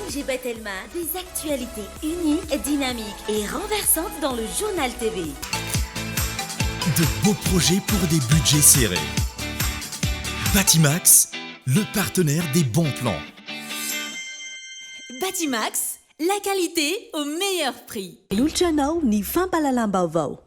J'ai Batelma, des actualités uniques, dynamiques et renversantes dans le journal TV. De beaux projets pour des budgets serrés. Batimax, le partenaire des bons plans. Batimax, la qualité au meilleur prix. Lolotranao ny fampalalam-baovao.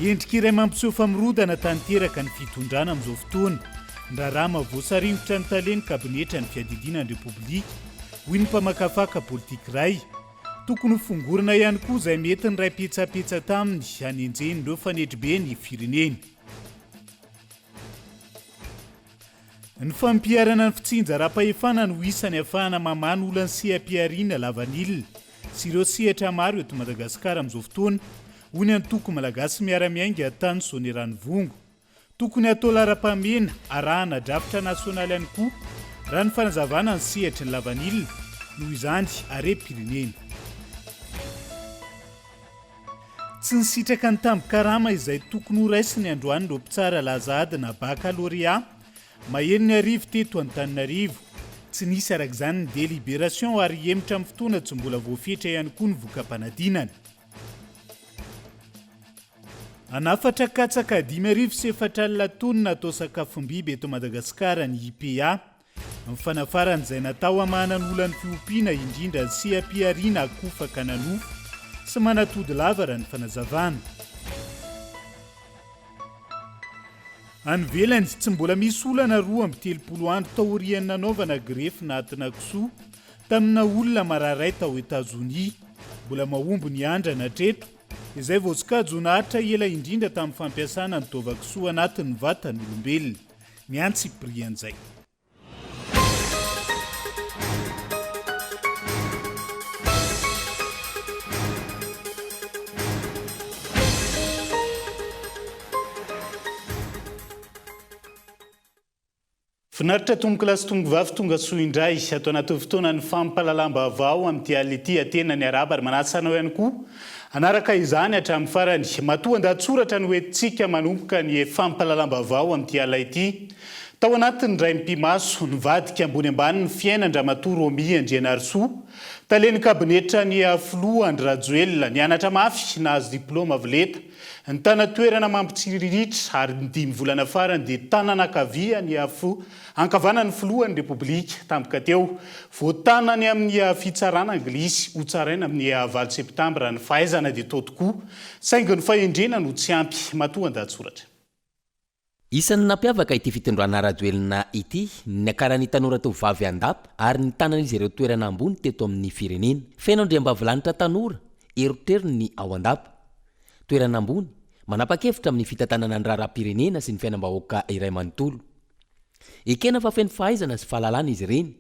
Endrika iray mampiseho famorodana tanteraka ny fitondrana amin'izao fotoana. Ny raharaha voasarivotra ny taleny kabinetra ny fiadidinan'ny repoblika hoy ny mpamakafaka politika iray. Tokony fongorina ihany koa izay mety ny ray petsapetsa taminy hanenjen'ireo fanetry ny firenena. Ny fampiarana ny fitsinja ra-pahefana no isany ahafahana mamana olana seha-piariana lavanilina sy ireo sehatra maro eto Madagasikara amin'izao fotoana. Hoy ny antoko malagasy miara-miainga tany Sonerany Vongo. Tokony atao lara-pamena arahana drafitra nasionaly ihany koa raha ny fanazavana ny sehatry ny lavanilina noho izany harem-pirenena. Tsy nisitraka ny tambo-karama izay tokony ho raisiny androany ireo mpitsara lazady na baccalauréat maheno ny arivo teto Antananarivo. Tsy nisy arak'izany ny délibération ary emitra amin'ny fotoana tsy mbola voafetra ihany koa ny vokam-panadinana. Anafatra katsaka 5,400 taonina atao sakafom-biby eto Madagasikara ny IPA. Amin'ny fanafaran'izay natao hamahana ny olan'ny fiompiana indrindra ny seha-piariana akofaka nanofo sy manatody lava raha ny fanazavana. Any ivelany tsy mbola misy olana 2 andro taorian'ny nanaovana grefy natina kisoa tamina olona mararay tao Etazonia. Mbola mahomby ny andrana treto izay voasokajona ela indrindra tamin'ny fampiasana ny taova-kisoa anatin'ny vatan'olombelona. Ny antsy prian'izay. Finaritra tomboka lasy tongo vavy tonga soa indray atao anaty fotoana ny fampalalam-baovao amin'ity ality atena ny araba ary manasanao ihany koa. Anaraka izany hatramin'ny farany matoa andatsoratra ny hoentsika manomboka ny fampalalam-baovao amin'ity ala ity. Tao anatin'ny ray mpimaso nivadika ambony ambany ny fiainan-dramatoa Romy Andrianarsoa. Taleny kabinetra ny Afloa Andrajoelina nianatra mafy nahazo diplôma avoleta. Ny tana toerana mampitsiriritra ary ny 5 volana farany dia tanana kavia ny afo ankavanan'ny filohan'ny repoblika tampoka teo. Voatanany amin'ny fitsarana anglisy ho tsaraina amin'ny 9 septambra ny fahaizana dia tao tokoa. Saingy ny fahendrena no tsy ampy matoa andatsoratra. Isan'ny nampiavaka ity fitondràna Rajoelina ity ny akaran'ny tanora tovovavy andapa ary ny tanan'izy ireo toerana ambony teto amin'ny firenena. Feno andriambavilanitra tanora erotreriny ny ao andapa. Toerana ambony manapa-kevitra amin'ny fitantanana ny raharaham-pirenena sy ny fiainam-bahoaka iray manontolo. Ekena fa feno fahaizana sy fahalalana izy ireny.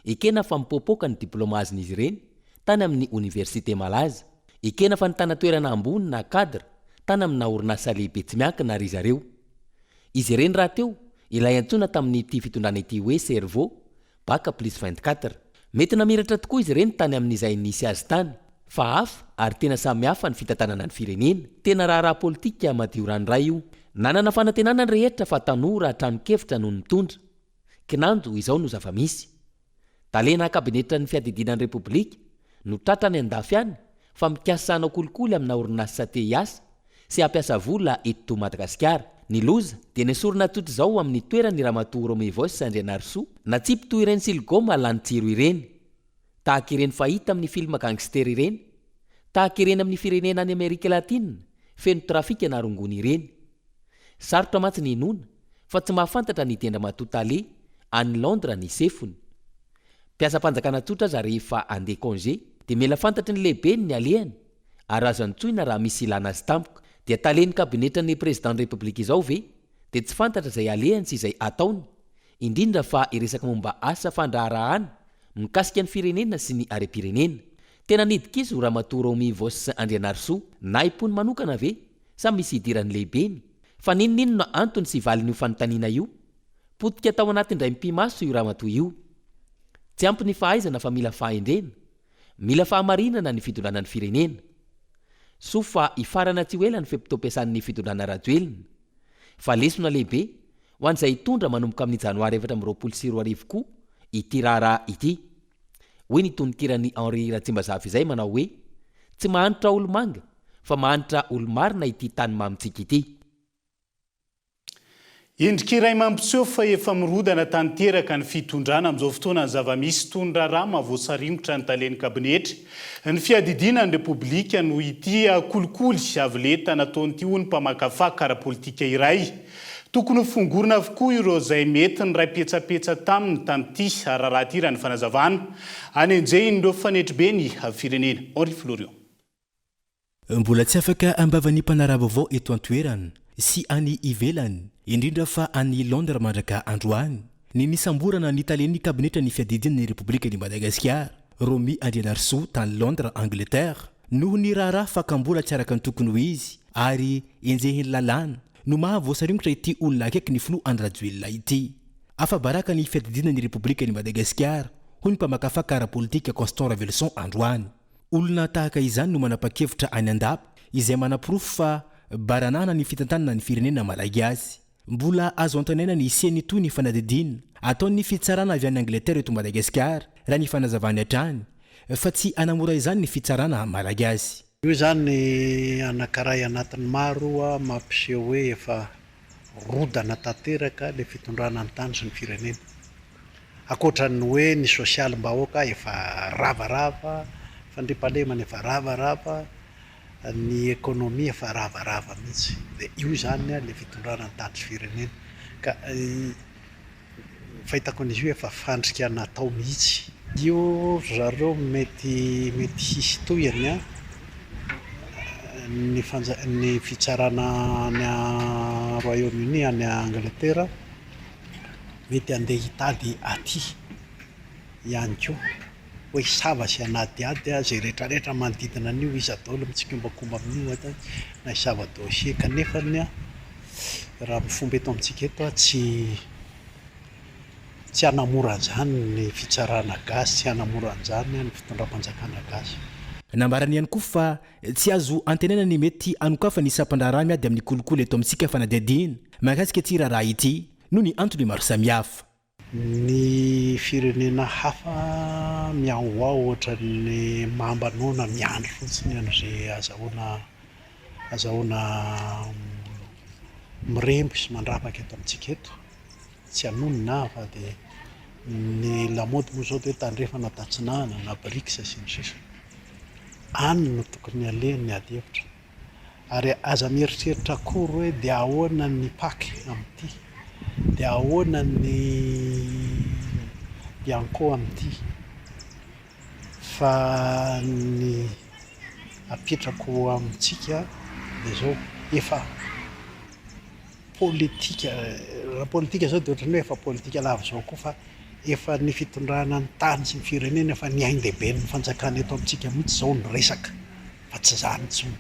Ekena fa mipoapoaka ny diplômaziny ireny tany amin'ny université malaza. Ekena fa ny tana toerana ambony na cadre tany amina orinasa lehibe tsy miankina ary zareo. Izy ireny raha teo ilay antsoina tamin'ny ity fitondrana ity hoe cerveau baka plus 24. Mety namiratra tokoa izy ireny tany amin'izay nisy azy tany. Fa hafa ary tena samy hafa ny fitantanana ny firenena. Tena raharaha politika madio ranoray io. Nanana fanantenana ny rehetra fa tanora hatranon-kevitra no mitondra. Kinanjo izao no zava-misy. Talena kabinetra ny fiadidinan'ny repoblika no tratrany andafy any fa mikasana kolikoly amina orinasa te hiasa sy hampiasa vola eto Madagasikara. Ny loza dia nesorina tsotra izao amin'ny toerany ramatoa Romy Andrianarsoa natsipy toy ireny silgoma lany tsiro ireny. Tahaka ireny fahita amin'ny filma gangster ireny, tahaka ireny amin'ny firenena any Amerika Latina, feno trafika na rongony ireny. Sarotra mantsy ny inona, fa tsy mahafantatra ny tendra matotale any Londra ny sefony. Mpiasa-panjakana tsotra aza rehefa andeha congé, dia mila fantatry ny lehibe ny alehany, ary azo antsoina raha misy ilana azy tampoka. Dia taleny kabinetra ny président république izao ve, dia tsy fantatra izay alehany sy izay ataony, indrindra fa iresaka momba asa fandraharahana mikasika ny firenena sy ny are-pirenena. Tena nidik'izy ho ramatoa Romy Andrianarsoa na ipony manokana ve sa misy idirany lehibeny. Fa ninona antony sy valin'io fanontaniana io? Potika tao anatin'indray mpimaso io ramatoa io. Tsy ampy ny fahaizana fa mila fahendrena. mila fahamarinana ny fitondrana ny firenena so fa ifarana tsy ho ela ny fepito-piasan'ny fitondrana rajoelina fa lesona lehibe ho an'izay tondra manomboka amin'ny janoary 2024 koa ity raharaha ity hoy ny tononkirany Henri Ratsimbazava izay manao hoe tsy mahanitra olomanga fa mahanitra olomarina ity tany mamitsika ity. Endrikiray mampiseho fa efa mirodana tanteraka ny fitondrana amin'izao fotoana ny zava-misy tondra rama voasaringotra ny talen'ny kabinetra. Ny fiadidina ny repoblika no ity kolikoly avy lenta nataon'ity ho ny mpamakafaka ara-politika iray. Tokony fongorina avokoa ireo izay mety ny ray petsapetsa taminy tanty raha ty raha ny fanazavana. Anenjehiny ireo fanetry ny firenena. Henri Florian. Mbola tsy afaka ambavany mpanara vaovao eto an-toerana sy any ivelany indrindra fa any Londres mandraka androany ny nisamborana ny talen'ny kabinetra ny fiadidina ny Repoblika di Madagasikara Romy Andrianarso tany Londres Angleterre noho ny raharaha fakambola tsy araka ny tokony ho izy ary enjehiny lalàna no mahavoasaringotra ity olona akaiky ny filoha Andry Rajoelina ity. Afabaraka ny fiadidina ny Repoblika di Madagasikara ho ny mpamakafaka ara-politika Constant Revelson androany. Olona tahaka izany no manapa-kevitra any andapa izay manapirofo fa baranana ny fitantanana ny firenena malagasy. Mbola azo antanaina ny isiany toy ny fanadidina ataon'ny fitsarana avy any Angleterre eto Madagasikara raha ny fanazavany hatrany fa tsy anamora izany ny fitsarana malagasy. Io zany anankiray anatin'ny maro mampiseho hoe efa rodana tanteraka le fitondrana ny tany sy ny firenena. Akoatran'ny hoe ny sosialim-bahoaka efa ravarava, fandriampahalemana efa ravarava, ny ekonomia efa ravarava mihitsy. Dia io zany le fitondrana ny tany sy firenena. Ka fahitako an'izy io efa fandrika natao mihitsy. Io zareo mety hisy tohiny ny fitsarana ny Royaume-Uni any Angleterre mety andeha hitady aty ihany koa hoe sava sy anadiady zay rehetrarehetra manodidina an'io izy daholo mitsikimbakomba amin'io na hisava dossier kanefa raha mifomba eto amintsika eto tsy hanamora an'izany ny fitsarana gasy, tsy hanamora an'izany ny fitondram-panjakana gasy. Nambarany ihany koa fa tsy azo antenana ny mety anokafa ny sampandraraha miady amin'ny kolikoly eto amintsika fanadihadiana mahakasika ity raharaha ity no ny antony maro samihafa. Ny firenena hafa miaoao ohatran'ny mambanona miandry fotsiny an'izay azahoana mirembo sy mandravaka eto amintsika eto. Tsy anonona fa dia ny lamody moa zao dia tandrefana tatsinahana na BRICS sy ny sisa. Any no tokony aleny ady hevitra ary aza mieritreritra akory hoe dia ahoana ny paky amin'ity, dia ahoana ny bianco amin'ity, fa ny apetrako amintsika dia zao efa politika zao dia ohatrany hoe efa politika lava zao koa fa efa ny fitondrana ny tany sy ny firenena efa ny ain-dehibe ny fanjakana eto amintsika mihitsy zao ny resaka fa tsy zany intsony.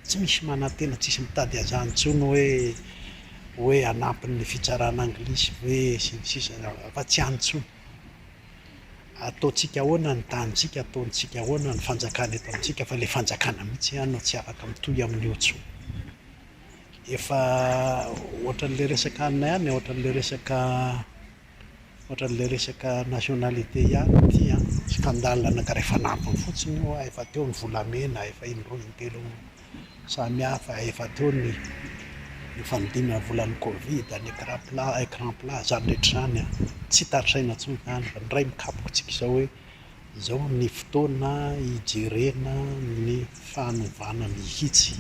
Tsy misy manantena, tsisy mitady azany intsony hoe anampin'ny fitsarana anglisy hoe sy ny sisa fa tsy any intsony. Ataontsika ahoana ny tanyntsika, ataontsika ahoana ny fanjakana eto amintsika fa le fanjakana mihitsy no tsy afaka mitohy amin'io intsony. Efa ohatran'le resaka anina ihany, ohatran'le resaka nationalité ihany ity scandale anankiray efa nampiny fotsiny io efa teo ny volamena, efa indroa intelo samy hafa, efa teo ny fanodinana volan'ny Covid, ny écran plat zany rehetra zany tsy tarisaina intsony zany fa ny ray mikapoka tsika izao hoe izao ny fotoana hijerena ny fanovana mihitsy.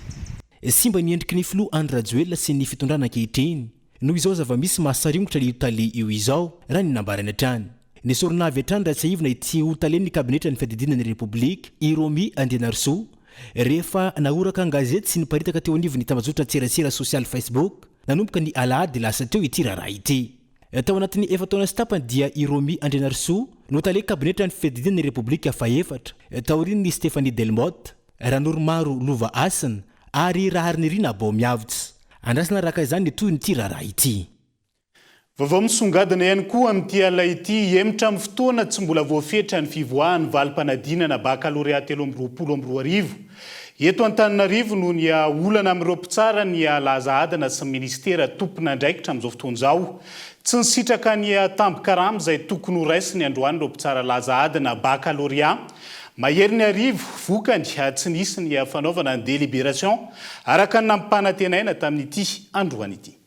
Simba ny endriky ny filoha Andry Rajoelina sy ny fitondrana ankehitriny noho izao zava-misy mahasaringotra ny Italia io izao raha ny nambarany hatrany. Ny sorona avy hatrany raha tsy aivina ity ho talen'ny kabinetra ny fiadidina ny Repoblika i Romy Andrianarso rehefa naoraka gazety sy niparitaka teo anivony tambazotra tserasera sosialy Facebook nanomboka ny alahady lasa teo ity raharaha ity. Tao anatin'ny efataona sy tapany dia i Romy Andrianarso no tale kabinetra ny fiadidina ny Repoblika faefatra taorian'ny Stéphanie Delmotte, Ranormaro Lova Asina ary raha harinirina bao miavitra. Andrasana raka izany toy ny ity raharaha ity. Vaovao misongadina ihany koa amin'ity alay ity emitra amin'ny fotoana tsy mbola voafetra ny fivoahan'ny valim-panadinana baccalauréat 2022. Eto Antananarivo no ny olana amin'ireo mpitsara ny laza adina sy ministera tompona andraikitra amin'izao fotoana izao. Tsy nisitraka ny tambi-karama izay tokony ho raisiny androany ireo mpitsara laza adina baccalauréat. Mahery ny arivo vokany tsy nisy ny fanaovana ny délibération araka ny nampanantenaina tamin'ity androany ity.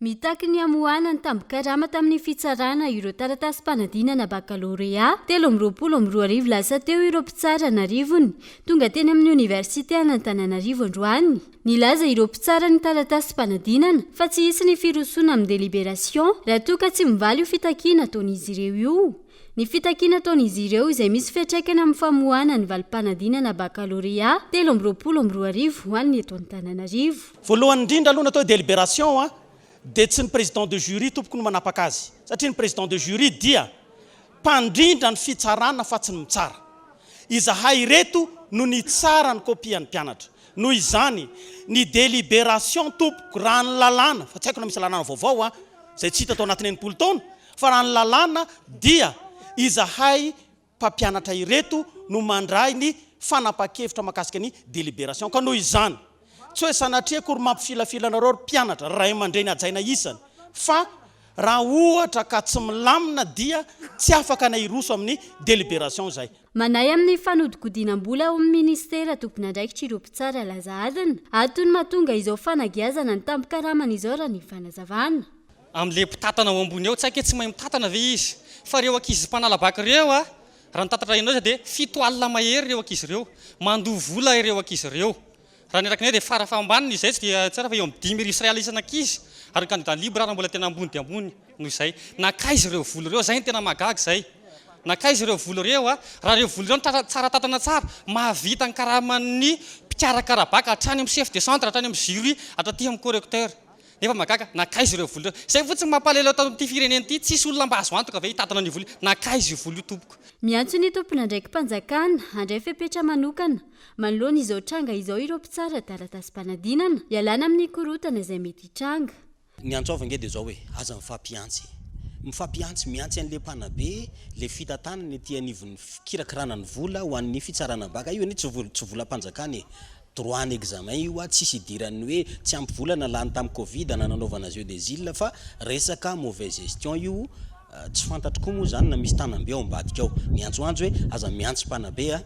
Mitaky ny amoana ny tambi-karama tamin'ny fitsarana ireo taratasy-panadinana baccalauréat 2022 lasa teo ireo mpitsara narivony tonga teny amin'ny université Antananarivo androany. Nilaza ireo mpitsara ny taratasy-panadinana fa tsy hisy ny firosona amin'ny délibération raha toa ka tsy mivaly io fitakiana ataon'izy ireo io. Ny fitakiana ataon'izy ireo izay misy fiantraikany amin'ny famoahana ny valim-panadinana baccalauréat 2022 ho an'ny eto Antananarivo. Voalohany indrindra aloha natao délibération dia tsy ny président de jury tompoko no manapaka azy satria ny président de jury dia mpandrindra ny fitsarana fa tsy ny mitsara. Izahay reto no ny tsara ny kopian'ny mpianatra. Noho izany ny délibération tompoko raha ny lalàna fa tsy haiko na misy lalàna vaovao izay tsy hita tao anatin'ny 80 taona fa raha ny lalàna dia izahay mpampianatra ireto no mandray ny fanapa-kevitra mahakasika ny délibération. Ka noho izany tsy hoe sanatria kory mampifilafilanareo mpianatra ray aman-dreny ajaina isany fa raha ohatra ka tsy milamina dia tsy afaka na iroso amin'ny délibération zay. Manay amin'ny fanodikodinam-bola ao amin'ny ministera tompony andraikitra ireo mpitsara laza adina atony mahatonga izao fanagiazana ny tambi-karamana izao raha ny fanazavana. Amin'le mpitatana ao ambony eo tsy haike tsy mahay mitatana ve izy fa reo ankizy mpanalabaka ireo raha nitatatra inao dia 7 alina mahery ireo ankizy ireo mandoa vola ireo ankizy ireo. Raha ny arakinay dia farafambaniny izay tsy dia tsara fa eo amin'ny 10 000 real isan'ankizy ary ny candidat libre raha mbola tena ambony dia ambony noho izay nakaizy ireo vola ireo zay ny tena magaga zay. Nakaizy ireo vola ireo raha ireo vola ireo tsara tatana tsara mahavita ny karaman'ny mpikarakarabaka hatrany amin'ny chef de centre hatrany amin'ny jury hatraty amin'ny correcteur. Nefa magaga nakaizy ireo vola ireo. Zay fotsiny mampalelo tao amin'ity firenena ity tsisy olona mba azo antoka ve hitatana ny vola nakaizy io vola io tompoko. Miantso ny tompona ndraiky mpanjakana handray fepetra manokana manoloana izao tranga izao ireo mpitsara taratasy-panadinana ialana amin'ny korotana izay mety hitranga. Ny antsova nge dia zao hoe aza mifampiantsy miantsy an'le mpanabe le fitantanany ety anivon'ny kirakirana ny vola ho an'ny fitsarana baka io tsy vola mpanjakana droit ny examen io tsisy idiran'ny hoe tsy ampy volana lany tamin'ny covid na nanaovana jeu des îles fa resaka mauvaise gestion io tsy fantatro koa moa zany na misy tanambe ao ambadika ao. Ny antsoantso hoe aza miantsy mpanabe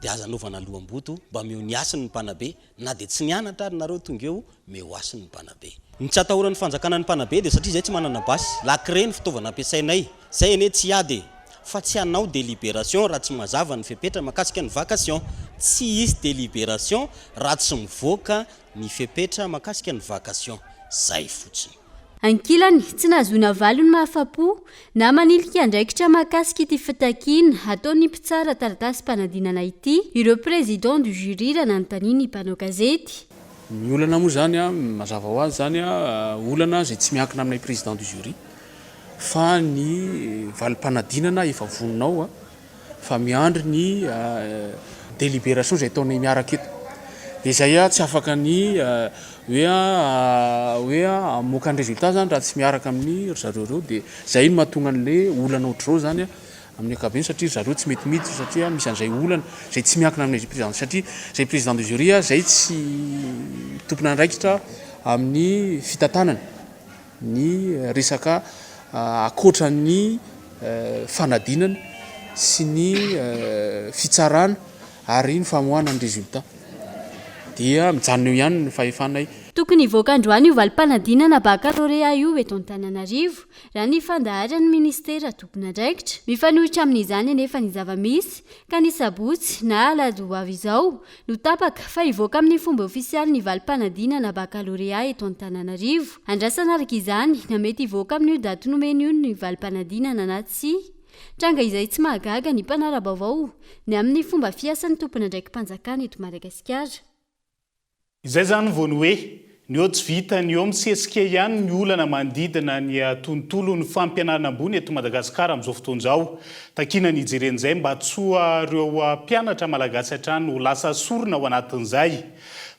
dia aza anaovana lohamboto mba meo ny asiny ny mpanabe na dia tsy nianatra ary nareo tonga eo meo asiny ny mpanabe. Ny tsy atahoran'ny fanjakana ny mpanabe dia satria zay tsy manana basy lakre ny fitaovana ampiasainay zay ene tsy ady fa tsy hanao délibération raha tsy mazava ny fepetra mahakasika ny vacation. Tsy hisy délibération raha tsy mivoaka ny fepetra mahakasika ny vacation. Zay fotsiny. Ankilany tsy nahazoana valo ny mahafapo na manilika andraikitra mahakasika ity fitakiana ataon'ny mpitsara taratasy-panadinana ity ireo président du jury raha nanontaniany mpanao gazety. Ny olana moa zany mazava ho azy zany olana zay tsy miankina aminay président du jury fa ny valim-panadinana efa voninao fa miandry ny délibération zay ataonay miaraka eto. Dia zay tsy afaka ny hoe amoaka ny résultat zany raha tsy miaraka amin'ny zareo dia zay no mahatonga an'le olana ohatr'izao zany amin'ny ankapobeny satria zareo tsy mety miditra satria misy an'izay olana zay tsy miankina amin'ilay président satria zay président de jury zay tsy tompona andraikitra amin'ny fitantanana ny resaka akoatran'ny fanadinana sy ny fitsarana ary ny famoahana ny résultat dia mijanona eo ihany ny fahefanay. Tokony hivoaka androany io valim-panadinana baccalauréat io eto Antananarivo raha ny fandaharan'ny ministera tompona andraikitra mifanohitra amin'izany anefa ny zava-misy ka ny sabotsy na alady ho avy izao no tapaka fa hivoaka amin'ny fomba ofisialy ny valim-panadinana baccalauréat eto Antananarivo. Andrasana araka izany na mety hivoaka amin'io daty nomeny io ny valim-panadinana na tsy. Tranga izay tsy mahagaga ny mpanara vaovao ny amin'ny fomba fiasan'ny tompona andraiky mpanjakana eto Madagasikara. Izay zany voany hoe ny eo tsy vita ny eo misesika ihany ny olana mandidina ny tontolo ny fampianarana ambony eto Madagasikara amin'izao fotoana izao. Takina ny ijeren'izay mba tsoa ireo mpianatra malagasy hatrany ho lasa sorona ao anatin'izay.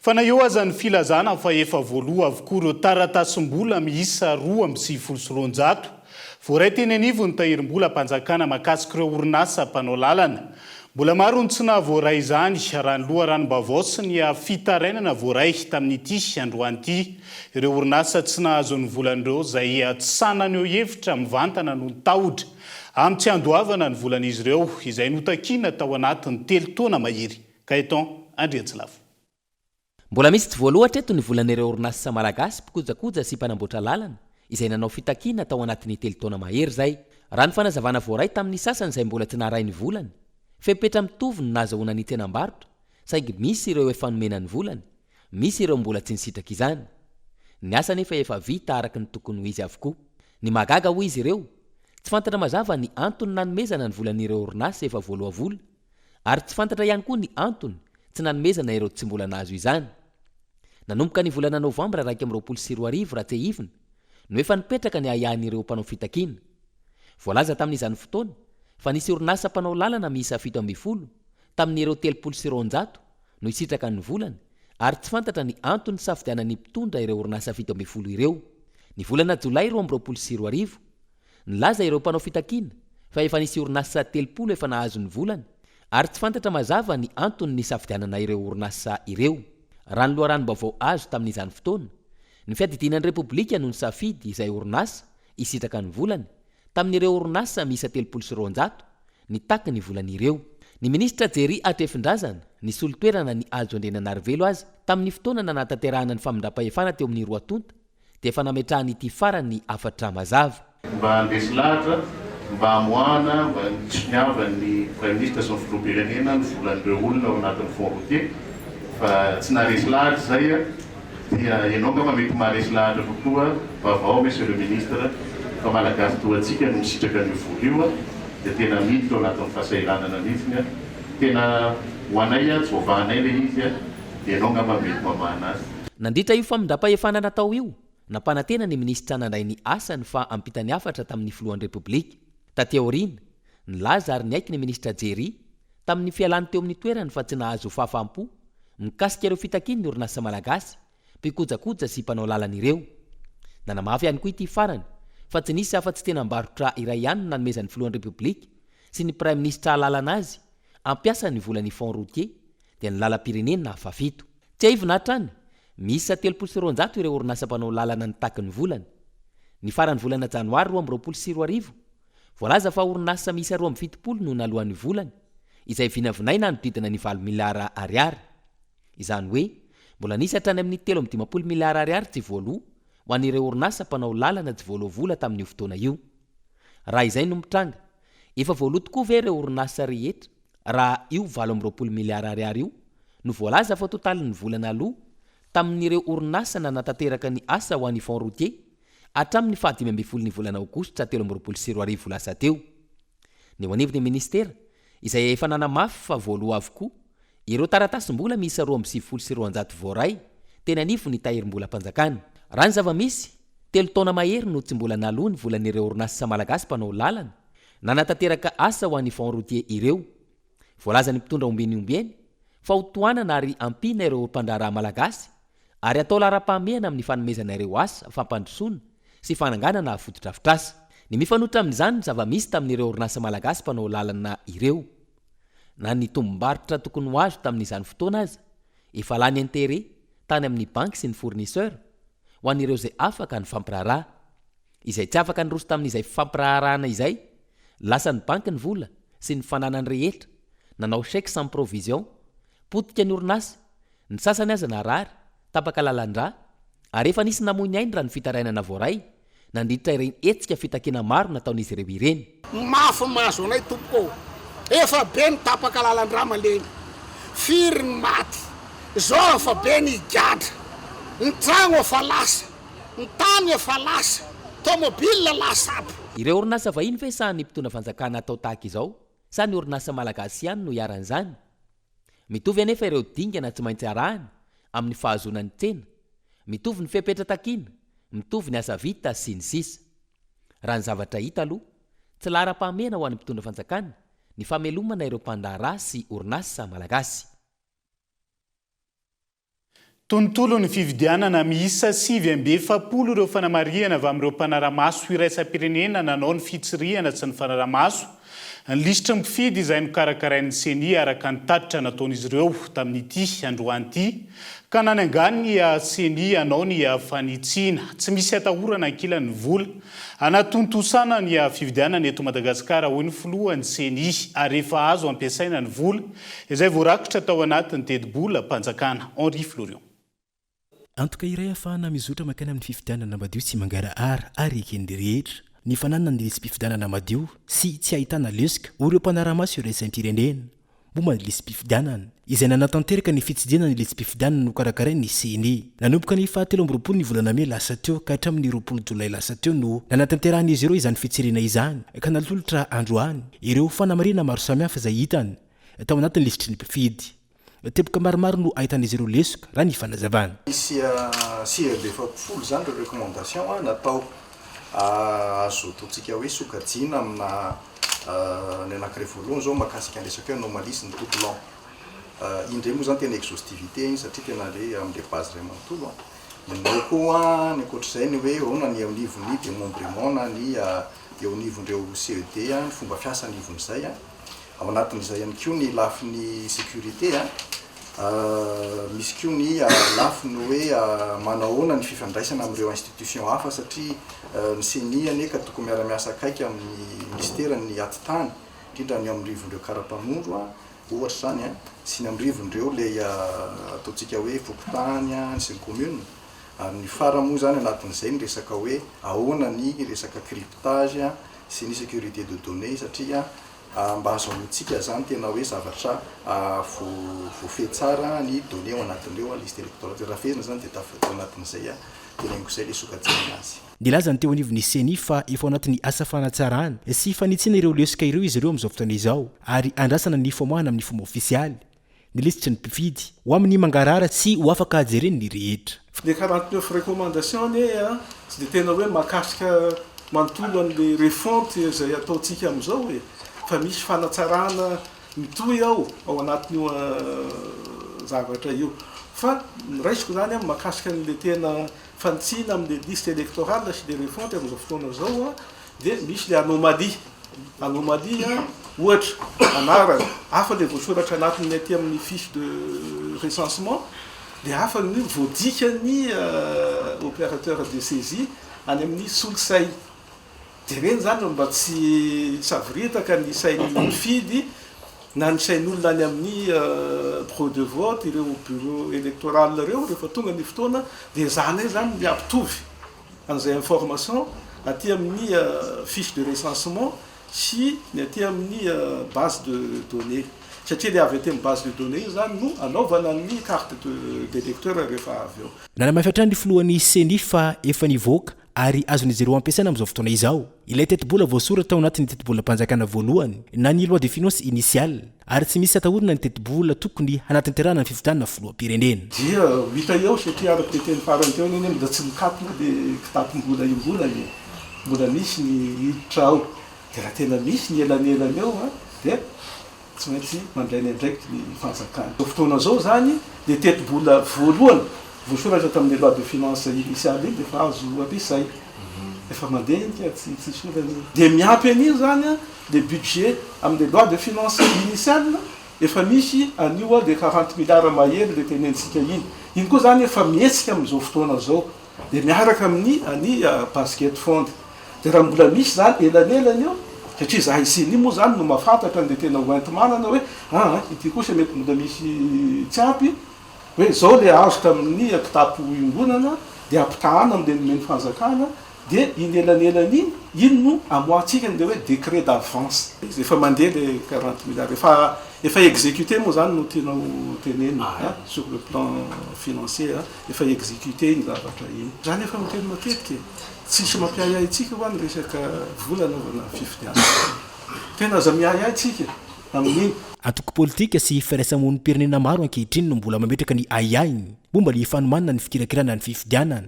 fa na eo aza ny filazana fa efa voaloha avokoa ireo taratasym-bola miisa 2.7 voaray teny anivo ny tahirim-bola mpanjakana mahakasika ireo orinasa mpanao lalana. Mbola maro ny tsy nahavoaray izany raha ny loharanom-baovao sy ny fitarainana voaray tamin'ity androany ity. Ireo orinasa tsy nahazo ny volan'ireo izay atsanana eo hevitra mivantana no tahotra amin'ny tsy andoavana ny volan'izy ireo izay notakiana tao anatin'ny 3 taona mahery. Kaiton Andrianjilafo. Mbola misy tsy voalohatra eto ny volan'ireo orinasa malagasy mpikojakoja sy mpanamboatra lalana izay nanao fitakiana tao anatin'ny 3 taona mahery zay. Raha ny fanazavana voaray tamin'ny sasany izay mbola tsy naharay ny volany, fepetra mitovy no nahazahoana ny tsenam-barotra, saingy misy ireo efa nomena ny volany, misy ireo mbola tsy nisitraka izany. Ny asa nefa efa vita araka ny tokony ho izy avokoa. Ny magaga ho izy ireo, tsy fantatra mazava ny antony nanomezana ny volan'ireo orinasa efa voaloha vola, ary tsy fantatra ihany koa ny antony tsy nanomezana ireo tsy mbola nahazo izany. Nanomboka ny volana Novambra 2024 raha tsy hivina, no efa nipetraka ny ahiahan'ireo mpanao fitakiana. Voalaza tamin'izany fotoana fa nisy orinasa mpanao lalana miisa 70 tamin'ireo 300 no isitraka ny volany, ary tsy fantatra ny antony safidianan'ny mpitondra ireo orinasa 70 ireo. Ny volana Jolay 2024 nilaza ireo mpanao fitakiana fa efa nisy orinasa 30 efa nahazo ny volany, ary tsy fantatra mazava ny antony ny safidianana ireo orinasa ireo. Raha ny loharanom-baovao azo tamin'izany fotoana, ny fiadidinan'ny Repoblika no nisafidy izay orinasa isitraka ny volany tamin'ireo orinasa miisa 300 nitaky ny volan'ireo. Ny ministra Jery Atrefindrazana ny solo-toerana ny Ajo Andriananarivelo azy tamin'ny fotoana nanatanterahana ny famindram-pahefana teo amin'ny 2 tonta dia efa nametrahany ity farany 4 mazava. Mba handesy lahatra, mba hamoahana, mba nitsoniavan'ny Prime Ministre sy ny filoham-pirenena ny volan'ireo olona ao anatin'ny fond routier, fa tsy naharesy lahatra zay dia ianao ngamba mety maharesy lahatra kokoa. Vaovao Monsieur le Ministre, fa malagasy toatsika no misitraka ny vola io dia tena mity tao anatin'ny fahasahiranana mihitsiny, tena ho anay tsy hovahanay le izy dia ianao ngamba mety mamahana azy. Nandritra io famindram-pahefana natao io, nampanantena ny ministra nandray ny asany fa ampitany hafatra tamin'ny filohan'ny Repoblika. Taty aoriana, nilaza ary niaiky ny ministra Jery tamin'ny fialany teo amin'ny toerany fa tsy nahazo fahafaham-po mikasika ireo fitakiana ny orinasa malagasy, mpikojakoja sy mpanao lalana ireo. Nanamafy ihany koa ity farany fa tsy nisy afa-tsy tena-barotra iray ihany no nanomezan'ny filohan'ny Repoblika sy ny Prime Ministre lalana azy ampiasa ny volan'ny fond routier dia ny lalam-pirenena fa 7. Tsy haivina hatrany, miisa 300 ireo orinasa mpanao lalana nitaky ny volany. Ny farany volana Janoary 2024 voalaza fa orinasa miisa 270 no nalohan'ny volany, izay vinavinaina hanodidina ny 7 miliara ariary. Izany hoe mbola nisy hatrany amin'ny 3.50 miliara ariary tsy voaloha ho an'ireo orinasa mpanao lalana tsy voaloha vola tamin'io fotoana io. Raha izay no mitranga, efa voaloha tokoa ve ireo orinasa rehetra raha io 20 miliara ariary io no voalaza fa totalin'ny volana aloha tamin'ireo orinasa nanatanteraka ny asa ho an'ny fond routier hatramin'ny 15 ny volana Aogositra 2024 lasa teo. Ny eo anivon'ny ministera izay efa nanamafy fa voaloha avokoa ireo taratasym-bola miisa 2.7 voaray teny anivy ny tahirim-bola mpanjakana. Raha ny zava-misy 3 taona mahery no tsy mbola naloha ny volan'ireo orinasa malagasy mpanao lalana nanatanteraka asa ho an'ny fond routier ireo. Voalaza ny mpitondra ombieny fa ho toanana ary ampina ireo mpandraharaha malagasy ary atao lara-pahamehana amin'ny fanomezana ireo asa fampandrosoana sy fananganana fotodrafitrasa. Ny mifanotra amin'izany ny zava-misy tamin'ireo orinasa malagasy mpanao lalana ireo. Na ny tombom-barotra tokony ho azo tamin'izany fotoana aza efa lany intérêt tany amin'ny banky sy ny fournisseur ho an'ireo izay afaka ny fampiraharaha. Izay tsy afaka nyroso tamin'izay fampiraharahana izay, lasa ny banky ny vola sy ny fananany rehetra, nanao chèque sans provision, potika ny orinasa, ny sasany aza narary, tapaka lalandra, ary efa nisy namoiny ainy raha ny fitarainana voaray, nandritra ireny etsika fitakiana maro nataon'izy ireo ireny. Mafy mahazo anay tompoko, efa be ny tapaka lalandra maleny, firy ny maty, zao efa be ny gadra, ny tragno efa lasa, ny tany efa lasa, tomobile lasa aby. Ireo orinasa vahiny ve sa ny mpitondra fanjakana atao tahaka izao, sa ny orinasa malagasy ihany no iaran'izany? Mitovy anefa ireo dingana tsy maintsy arahany amin'ny fahazonan'ny tsena, mitovy ny fepetra takiana, mitovy ny asa vita sy ny sisa. Raha ny zavatra hita aloha, tsy lara-pahamehana ho an'ny mpitondra fanjakana ny famelomana ireo mpandraharaha sy orinasa malagasy. tontolo ny fividianana miisa 7 ireo fanamariana avy amin'ireo mpanaramaso iraisam-pirenena nanao ny fitsirihana sy ny fanaramaso. Ny lisitra mpifidy izay nokarakarain'ny seni araka ny tatitra nataon'izy ireo tamin'ity androany ka nanangany seni anao ny fanitsina tsy misy atahorana ankilan'ny vola anatontosana ny fividianana eto Madagasikara hoy ny filohan'ny seni ary efa azo ampiasaina ny vola izay voarakitra tao anatin'ny tedi-bola mpanjakana Henri Florian. Antoka iray afahana mizotra makany amin'ny fifidianana madio tsy mangarahara ary eken'ny rehetra ny fananana ny lisy mpifidianana madio sy tsy ahitana lesika ho ireo mpanaramaso iraisam-pirenena momba ny lisy mpifidianana izay nanatanteraka ny fitsidihana ny lisy mpifidianana no karakaray ny seni nanomboka ny 17 ny volana May lasa teo ka hatramin'ny 20 Jolay lasa teo no nanatanterahany izay ireo izany fitsirina izany ka nalolotra androany ireo fanamarina maro samihafa izay hitany tao anatin'ny lisitry ny mpifidy. Teboka maromaro no ahitan'izy ireo lesoka raha ny fanazavana. Misy CRD-50 zany ireo recommandation natao azo ataontsika hoe sokajiana amina ny anankiray voalohany zao mahakasika ny resaka anomalisy ny tout blanc. Indray moa zany tena exhaustivité iny satria tena le am'le base ray manontolo. Nao koa ny ankoatr'izay ny hoe ona ny aonivony démembrement na ny eo anivondreo CED ny fomba fiasa anivon'izay ao anatin'izay ihany koa ny lafin'ny sécurité misy koa ny lafiny hoe manahoana ny fifandraisana amin'ireo institution hafa satria ny seni aneka tokony miara-miasa akaiky amin'ny ministera ny atitany indrindra ny amin'ny rivondreo karapanondro ohatra zany sy ny amin'ny rivondreo le ataontsika hoe fokotany sy ny commune ary ny fara moa zany anatin'izay ny resaka hoe ahoana ny resaka cryptage sy ny sécurité de données satria mba azahoantsika zany tena hoe zavatra voafehy tsara ny données ao anatin'ireo liste électorale raha fehina zany dia tafatao anatin'izay tena ingosay le sokajina azy. Nilazany teo anivon'ny seni fa efa anatin'ny asa fanatsarana sy fanitsiana ireo lesika ireo izy ireo amin'izao fotoana izao ary andrasana ny fomoahana amin'ny fomba ofisialy ny lisitry ny mpifidy ho amin'ny mangarara sy ho afaka ajereny ny rehetra. Les 49 recommandations tsy dia tena hoe mahakasika manontolo an'le refonte izay ataontsika amin'izao hoe fa misy fanatsarana mitohy ao anatin'io zavatra io fa raisiko zany mahakasika n'le tena fanitsina amin'le liste électorale sy le refonte amin'izao fotoana zao dia misy le anomalie ohatra anarana hafa le voasoratra anatin'ny aty amin'ny fiche de recensement dia hafa ny voadikany opérateur de saisie any amin'ny solosay dia reny zany mba tsy savoritaka ny sain'ny mifidy na ny sain'olona any amin'ny bureau de vote ireo bureau électoral ireo rehefa tonga ny fotoana dia zany zany miampitovy an'izay information aty amin'ny fiche de recensement sy ny aty amin'ny base de données satria le avy aty amin'ny base de données zany no anaovana ny carte d'électeur rehefa avy eo. Nanamafiatrany ny filohan'ny seni fa efa nivoaka ary azon'izy ireo ampiasaina amin'izao fotoana izao ilay teti-bola voasoratra tao anatin'ny teti-bola mpanjakana voalohany na ny loi de finance initiale ary tsy misy atahorana ny teti-bola tokony hanatanterahana ny fifidianana filoham-pirenena. Dia hita eo satria araka teny farany teo iny da tsy mikatona dia kitapom-bola imbolany mbola misy ny hiditra ao dia raha tena misy ny elanelany eo dia tsy maintsy mandray ny andraikity ny fanjakana. Fotoana zao zany dia teti-bola voalohany voasoratra tamin'ny loi de finance initiale iny dia efa azo ampiasay efa mandeha iny tsy sorany dia miampy an'io zany le budget amin'ny loi de finance initiale efa misy anio dia 40 milliards mahery le tenentsika iny koa zany efa mihetsika amin'izao fotoana zao dia miaraka amin'ny any basket fond dia raha mbola misy zany elanelany eo satria zahay siny moa zany no mahafantatra dia tena hoenty-manana hoe ity kosa mety mbola misy tsy ampy hoe zao le azo tamin'ny kitapo imbonana dia ampitahana amin'le nomeny fanjakana dia iny elanelany iny no amoatsika le hoe décret d'avance efa mandeha le 40 milliards efa exécuté moa zany no tena teneny sur le plan financier efa exécuté iny zavatra iny zany efa miteny matetika tsisy mampiayay tsika ho any resaka vola anaovana fifidiana tena aza miayay tsika amin'iny. Antoko politika sy firaisamon'ny pirenena maro ankehitriny no mbola mametraka ny ayainy momba ny fanomanana ny fikirakirana ny fifidianana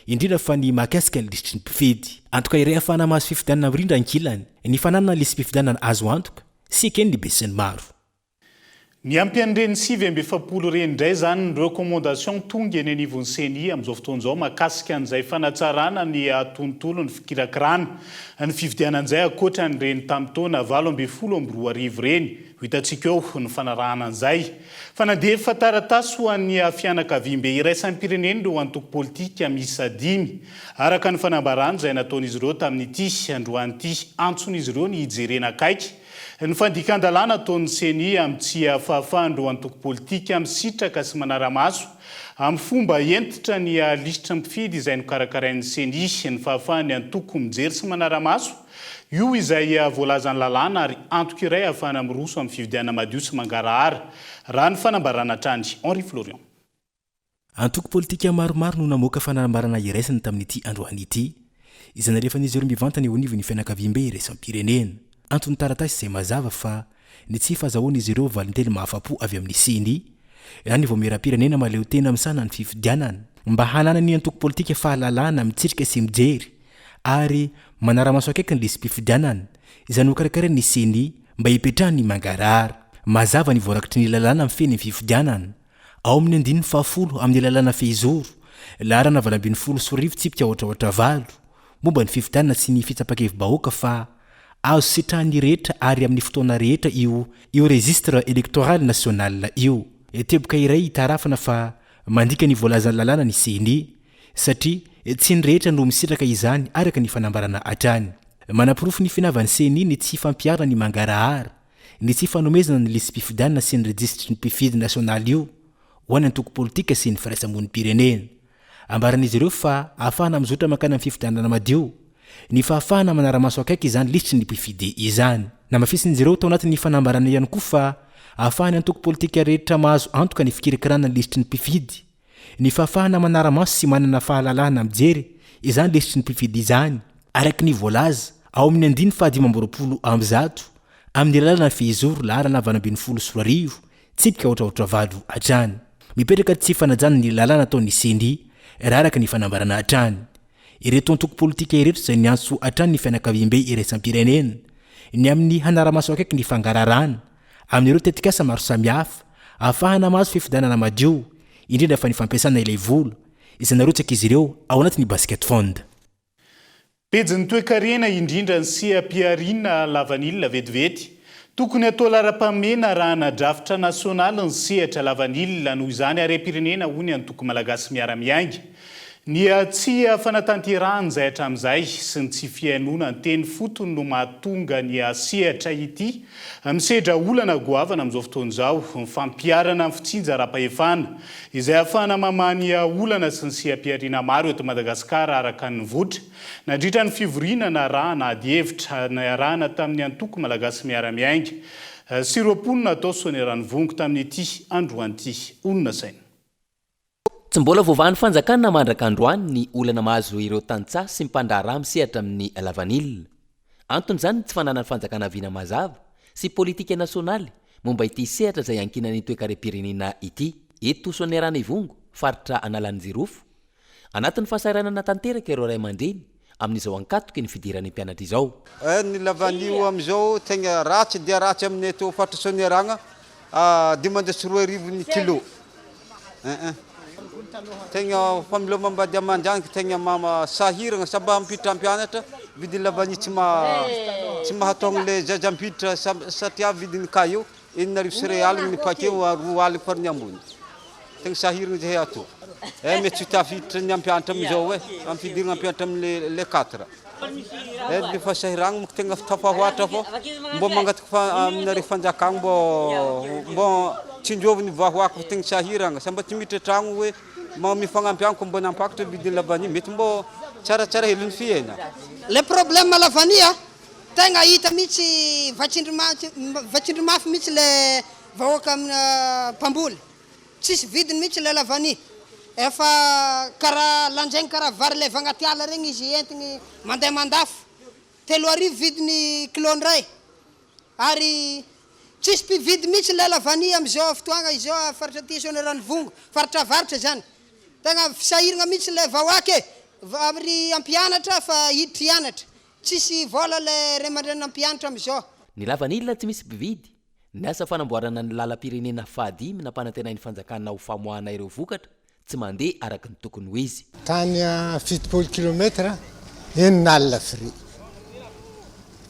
indrindra fa ny mahakasika ny lisitry ny mpifidy. Antoka iray ahafahana mahazo fifidianana mirindra ankilany ny fananana lisy mpifidianana azo antoka sy ekeny ny besin'ny maro. Ny ampian'ireny 7 reny indray zany ny recommandation tonga eny anivon'ny CNI amin'izao fotoan'izao mahakasika an'izay fanatsarana ny tontolo ny fikirakirana ny fividianan'izay akoatra nyreny tamin'ny taona 2012 reny hitantsika eo ny fanarahana an'izay fa nandefa taratasy ho an'ny fianakaviam-be iraisam-pireneny ireo antoko politika misy 5 araka ny fanambarana izay nataon'izy ireo tamin'ity androanyity antson'izy ireo ny hijerena akaiky ny fandikan-dalàna ataon'ny CNI amin'ny tsy fahafahan'ireo antoko politika amin'ny sitraka sy manara-maso amin'ny fomba entitra ny lisitra mpifidy izay nokarakarain'ny CNI ny fahafahany antoko mijery sy manara-maso io izay voalazan'ny lalàna ary antoka iray ahafahana miroso amin'ny fividiana madio sy mangarahara raha ny fanambarana trany Henri Florian. Antoko politika maromaro no namoaka fanambarana iraisany tamin'ity androany ity izany rehefa nizy ireo mivantana eo anivon'ny fianakaviam-be iraisam-pirenena. Antony taratasy izay mazava fa ny tsy fahazahoana izy ireo valintely mahafapo avy amin'ny CNI na ny voamera-pirenena maleo tena misana ny fifidianana mba hanana ny antoko politika fahalalana mitsirika sy mijery ary manara-maso akaiky ny lisy mpifidianana izany hokarakara ny CNI mba hipetrahany mangarahara. Mazava ny voarakitry ny lalàna amin'ny feny ny fifidianana ao amin'ny 10 amin'ny lalàna fehizoro laharana 20 tsipika ohatraohatra valo momba ny fifidianana sy ny fitsapakevim-bahoaka fa azo sitrahany rehetra ary amin'ny fotoana rehetra io registre électoral national io. Teboka iray hitarafana fa mandika ny voalazan'ny lalàna ny CNI satria tsy ny rehetra no misitraka izany araka ny fanambarana hatrany. Manapirofo ny finavan'ny CNI ny tsy fampiarana ny mangarahara ny tsy fanomezana ny lisy mpifidianana sy ny registre ny mpifidy national io ho an'ny antoko politika sy ny firaisamon'ny pirenena. Ambaran'izy ireo fa ahafahana mizotra makana amin'ny fifidianana madio ny fahafahana manara-maso akaiky izany lisitry ny mpifidy izany. Na mafisin'izy ireo tao anatin'ny fanambarana ihany koa fa ahafahany antoko politika rehetra mahazo antoka ny fikirakirana ny lisitry ny mpifidy ny fahafahana manara-maso sy manana fahalalahana mijery izany lisitry ny mpifidy izany araky ny voalaza ao amin'ny 15 amin'ny lalàna fehizoro laharana 20 tsipika ohatraohatra valo hatrany. Mipetraka tsy fanajana ny lalàna ataon'ny CNI raha araka ny fanambarana hatrany. Ireto antoko politika ireto izay ny antso hatrany ny fianakaviam-be iraisam-pirenena ny amin'ny hanara-maso akaiky ny fangararana amin'ireo tetikasa maro samihafa ahafahana mahazo fifidianana madio indrindra fa ny fampiasana ilay vola izay narotsaka izy ireo ao anatin'ny basket fond. Pejin'ny toe-karena indrindra ny siam-piarina lavanilina vetivety tokony atao lara-pamena raha nadrafitra nasionaly ny sehatra lavanilina noho izany harem-pirenena hoy ny antoko malagasy miara-miainga. Ny tsy fanatanterahana izay hatramin'izay sy ny tsy fiainona ny teny fotony no mahatonga ny sehatra ity misedra olana goavana amin'izao fotoan'izao ny fampiarana amin'ny fitsinja ara-pahefana izay ahafahana mamany olana sy ny siam-piarina maro eto Madagasikara araka ny votra nandritra ny fivorinana raha na adi-hevitra arahana tamin'ny antoko malagasy miara-miainga sy roaponina atao sonerany vongo tamin'ity androanyity onona saina. Tsy mbola voavahan'ny fanjakana mandraka androany ny olana mahazo ireo tantsaha sy mpandraharaha misehatra amin'ny lavanilina. Anton'izany tsy fananany fanjakana viana mazava sy politika nasionaly momba ity sehatra izay ankinany toe-karem-pirenena ity. Eto sonerana ivongo faritra analan'ny jirofo anatin'ny fahasahiranana tanteraka ireo ray aman-dreny amin'izao ankatoky ny fidirany mpianatra izao. Ny lavanio amin'izao tegna ratsy dia ratsy amin'ny eto faritra sonerana 520 kilo. Tegna familoma mbady aman-draniky tegna mama sahirana samba ampiditra ampianatra vidiny lavani tsy mahatongna le zazampiditra satria vidiny ka io 1,000 ny paquet 2 farny ambony. Tegna sahirana zay ato. Mety tsy tafiditra ny ampianatra amin'izao ampidirana ampianatra amin'ny le 4. Le fasahirana moka tegna tafahoatra fô mbo mangataka aminare fanjakana mbo tsinjoviny vahoaka tegna sahirana samba tsy miditra tragno hoe mifagnampy mbo nampakatra vidiny lavani mety mbo tsaratsara hely ny fiaina. Le problème lavania tegna hita mihitsy vatsindry mafy mihitsy le vahoaka amin'ny mpamboly tsisy vidiny mihitsy le lavani efa karaha lanjaigny karaha vary le vagnaty ala regny izy entigny mandeha mandafo 3 vidiny kilondray ary tsisy mpividy mihitsy le lavani amin'izao fotoagna izao faritra ty sonerany vongo faritra avaritra zany tegna fisahirana mihitsy le vahoaka ary ampianatra fa hiditra hianatra tsisy vola le ray aman-dreniny ampianatra amin'izao. Ny lavanilina tsy misy mpividy ny asa fanamboarana ny lalam-pirenena fahadimy na mpanantenainy fanjakana ho famoahana ireo vokatra tsy mandeha araka ny tokony ho izy. Tany 70 kilometra enina alina fri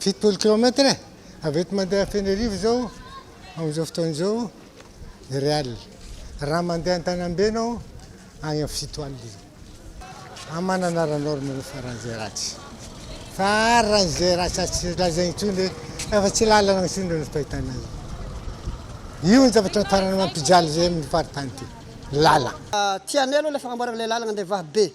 70 kilometra avy eto mandeha Fenerivo zao amin'izao fotoan'izao real raha mandeha an-tanambenao agny amin'ny 7 alina amanana ranorme faran'izay ratsy faran'izay ratsy tsy lazaigny intsony efa tsy lalana intsony ny fahitana azy io ny zavatra tarana mampijaly zay amin'ny faritany ty lala tianay aloha le fagnamboarana le lalagna andeha vahabe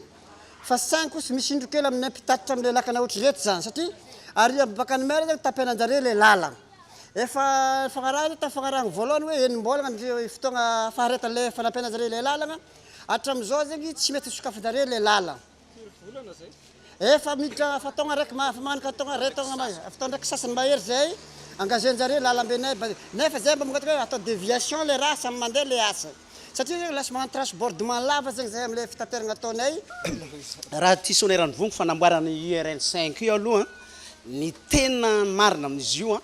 fa saigny kosa misy indro kely amin'ny mpitatitra am'le lakana ohatry reto zany satria ary bakany mera zany tapenanjare le lalagna efa fagnarahana ta fagnarahana voalohany hoe enimbolagna ny fotoagna fahareta le fanampenanjare le lalagna hatram'izao zegny tsy mety sokafin-jare le lalagna efa miditra fataogna raiky magnano taogna ray taogna fatao ndraiky sasany mahery zay engagenjare lalambenay nefa zay mba magnataka hoe atao déviation le raha samy mandeha le asa satria zegny lasa magnano transportement lava zegny zay am'le fitateragna ataonay raha ty soneran'ny vongo fanamboarana URN 5 io aloha ny tena marina amin'izy io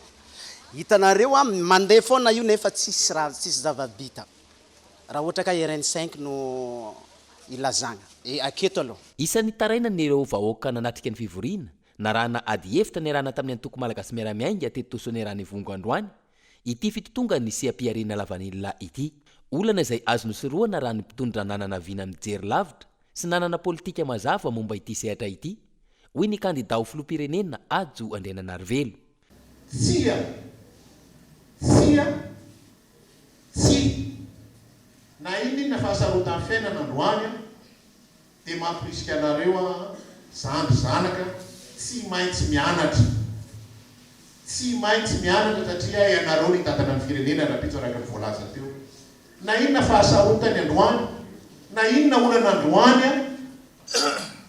hitanareo mandeha foana io nefa tsisy raha tsisy zava-bita raha ohatra ka URN 5 no ilazagna aketo aloha. Isan'ny taraina nireo vahoaka nanatrika ny fivoriana na rahana ady efitra niarahana tamin'ny antoko malagasy miaramiainga teto sonerany vongo androany ity fitotonga ny seam-piariana lavanila ity olana izay azo nosoroana raha ny mpitondra nanana vina mijery lavitra sy nanana politika mazava momba ity sehatra ity hoy ny kandida ho filoham-pirenena Ajo Andriananarivelo. Na iny na fahasarotan'ny fiainana androany dia mampirisika anareo zandry zanaka tsy maintsy mianatra satria ianareo ny tatana ny firenena raha pitso araka ny voalaza teo. Na inona fahasarotany androany na inona olana androany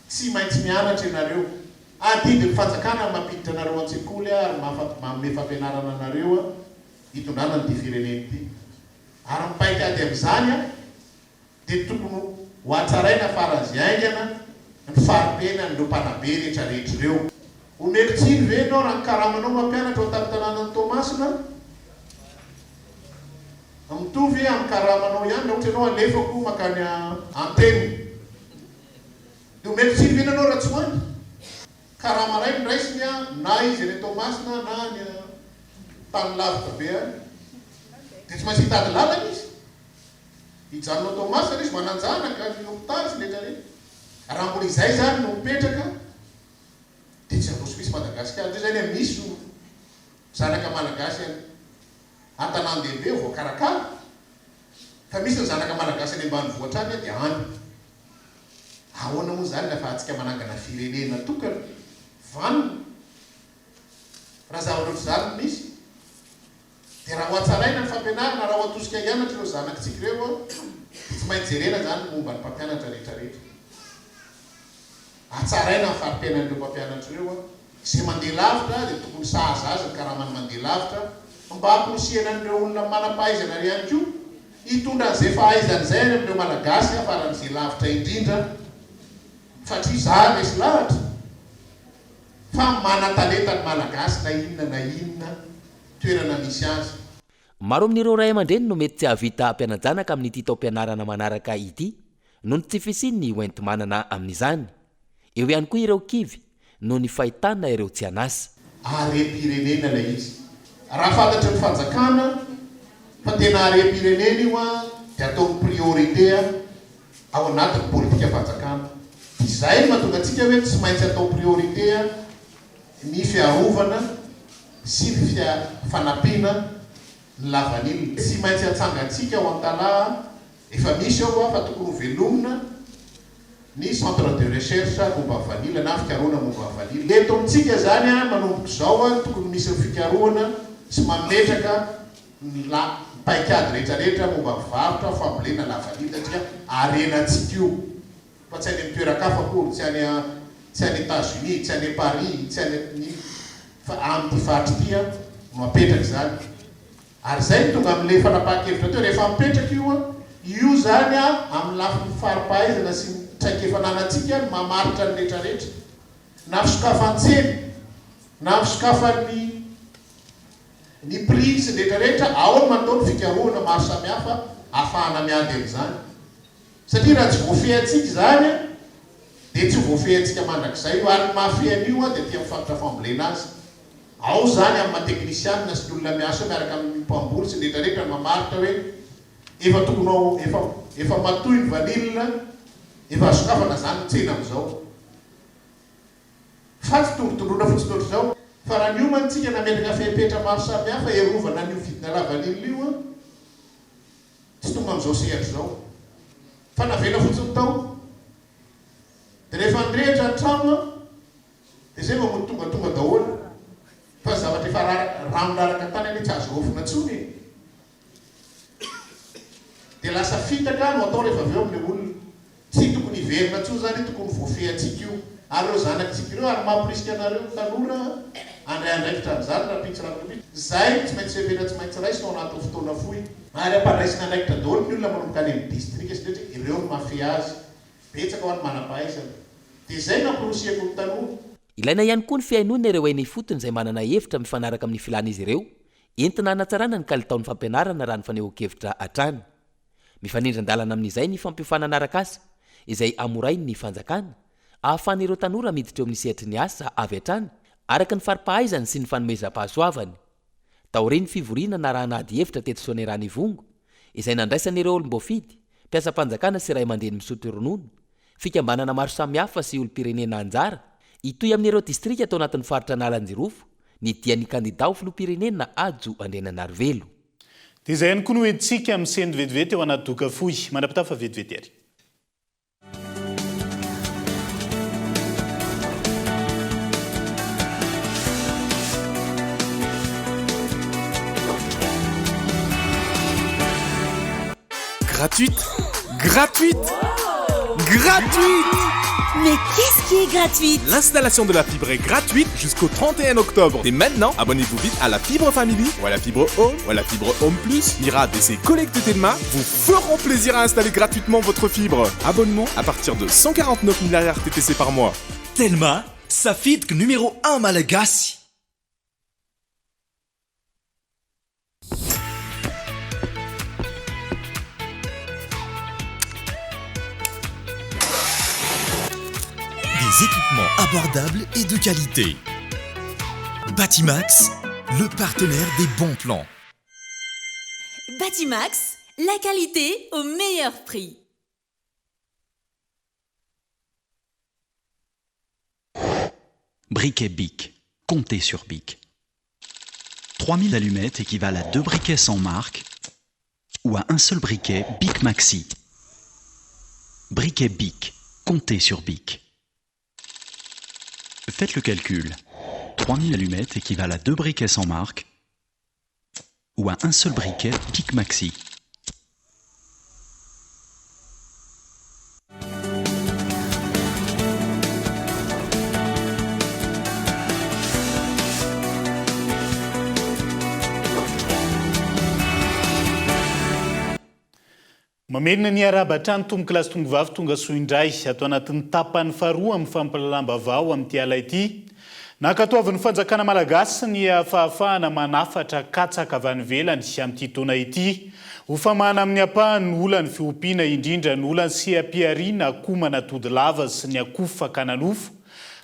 tsy maintsy mianatra ianareo adidy ny fanjakana mampiditra anareo an-tsekoly ary manome fampianarana anareo hitondrana ny firenena ity ary mipaika ady amin'izany dia tokony ho atsaraina faran'izay aingana ny farimena nireo mpanabe rehetrarehetra ireo. Omeko tsiny ve ianao raha ny karamanao mampianatra ao tamin'ny tanànan'ny Tomasina mitovy amin'ny karamanao ihany na ohatra ianao alefako makany anteny dia omeko tsiny ve ianao raha tsy hoany karama ray ny raisiny na izy any Tomasina na ny tany lavitra be any dia tsy maintsy hitady lalana izy hijanonao Tomasina izy mananjanaka ny hopitaly sy rehetrarehetra raha mbola izay zany no mipetraka dia tsy avosokisy Madagasikara toy zany misy zanaka malagasy an-tanàn-dehibe voakarakara fa misy ny zanaka malagasy any ambanivohitra any dia any ahoana moa zany lafa antsika manangana firenena tokana vanona raha zavatra ohatry zany misy dia raha ho atsaraina ny fampianarana raha ho atosika hianatra ireo zanakitsika ireo tsy maintsy jerena zany momba ny mpampianatra rehetrarehetra atsaraina ny farim-piainan'ireo mpampianatra ireo izay mandeha lavitra dia tokony sahaza azy ny karamany mandeha lavitra mba hamporosiana an'ireo olona manam-pahaizana ry ihany koa hitondra an'izay fahaizana izay any amin'ireo malagasy afaran'izay lavitra indrindra satria zany esy lahatra fa mana-talenta ny malagasy na inona toerana misy azy. Maro amin'ireo ray aman-dreny no mety tsy havita ampianajanaka amin'ity taom-pianarana manaraka ity noho ny tsy fisiany ny hoenti-manana amin'izany. Eo ihany koa ireo kivy no ny fahitana ireo tsy anasa. Harem-pirenena ilay izy. Raha fantatry ny fanjakana fa tena harem-pirenena io dia ataony priorité ao anatin'ny politika fanjakana. Izay mahatonga antsika hoe tsy maintsy atao priorité ny fiarovana sy ny fanampiana ny lavanilina. Tsy maintsy atsangantsika ao an-tanahy efa misy ao fa tokony ho velomina ny centre de recherche momba vanila na fikarohana momba vanila. Eto amintsika zany manomboka izao tokony misy fikarohana sy mametraka paikady rehetrarehetra momba varotra fambolena lavanilina satria arenantsika io fa tsy any amin'ny toeran-kafa akory tsy any États-Unis tsy any Paris tsy any fa amin'ny faritry ity no apetraka zany ary zay tonga amin'le fanapahan-kevitra teo rehefa mipetraka io zany amin'ny lafiny faripahaizana sy traikefananantsika mamaritra ny rehetrarehetra na fisokafantseny na fisokafan'ny ny prix sy rehetrarehetra ao manao fikaroana maro samihafa ahafahana miady am'izany satria raha tsy voafehantsika zany dia tsy voafehantsika mandrakizay io ary mafian'io dia tia mifantatra fambolena azy ao zany amin'ny mateknisianina sy ny olona miasa miaraka amin'ny mpamboly sy rehetrarehetra mamaritra hoe efa tokonao efa matoy ny vanilina efa asokafana zany tsena am'izao fa tsy tongotondrona fotsiny ohatr'izao fa raha nio mantsika nametraka fepetra maro samihafa erovana nio vidina lavanilina io a tsy tonga am'izao sehatra zao fa navela fotsiny tao dia rehefa nirehitra trano dia zay mamony tonga daholo fa zavatra efa ranoraraka tany any tsy azo rofona tsony dia lasa fitaka no atao rehefa avy eo amin'ny olona tsy tokony hiverina tso zany tokony voafehantsika io ary reo zanakitsika ireo ary mampirisika anareo tanora andray andraikitra an'izany raha pitsy raha zay tsy maintsy fevena tsy maintsy raisina ao anatin'ny fotoana foy ary ampandraisina andraikitra daholo ny olona manomboka any amin'ny distrika sy rehetra ireo no mafia azy betsaka ho any manam-pahaizana dia zay namporosiako ny tanora ilaina ihany koa ny fiainoana ireo hainy fotony izay manana hevitra mifanaraka amin'ny filana izy ireo entina hanatsarana ny kalitaon'ny fampianarana raha ny faneho-kevitra hatrany mifanindran-dalana amin'izay ny fampifananaraka asa izay amorainy ny fanjakana ahafahan'ireo tanora miditra eo amin'ny sehatry ny asa avy hatrany araka ny faripahaizany sy ny fanomezam-pahasoavany taoriny fivoriana raha nahady hevitra teto soanerana ivongo izay nandraisan'ireo olom-boafidy mpiasa-panjakana sy ray aman-dreny misotro ronono fikambanana maro samihafa sy olom-pirenena anjara itoy amin'ireo distrika atao anatin'ny faritra analanjirofo ny dian'ny kandida ho filoham-pirenena ajo andrenanarivelo dia izay ihany koa no hoentsika amin'ny seny vetivety eo anaty doka fohy manapitafa vetivety ary Gratuite. Gratuite. Gratuite. Mais qu'est-ce qui est gratuite? L'installation de la fibre est gratuite jusqu'au 31 octobre. Et maintenant, abonnez-vous vite à la fibre Family ou à la fibre Home ou à la fibre Home Plus. Mira DC Collecte Telma vous feront plaisir à installer gratuitement votre fibre. Abonnement à partir de 149 milliards TTC par mois. Telma, sa fibre numéro 1 malagasy. Des équipements abordables et de qualité. Batimax, le partenaire des bons plans. Batimax, la qualité au meilleur prix. Briquet Bic. Comptez sur Bic. 3000 allumettes équivalent à 2 briquets sans marque ou à un seul briquet Bic Maxi. Briquet Bic. Comptez sur Bic. Faites le calcul. 3000 allumettes équivalent à 2 briquets sans marque ou à un seul briquet Bic Maxi. Mamenina ny arabatrano tomboka lasy tongo vavy tonga soa indray atao anatin'ny tapany faharoa amin'ny fampalalam-baovao amin'ity ala ity nankatoavin'ny fanjakana malagasy ny fahafahana manafatra katsaka avy any ivelany amin'ity taona ity ho famana amin'ny apahany ny olany fiompiana indrindra ny olany sy ampiariana akoho manatody lava sy ny akoho fakananofo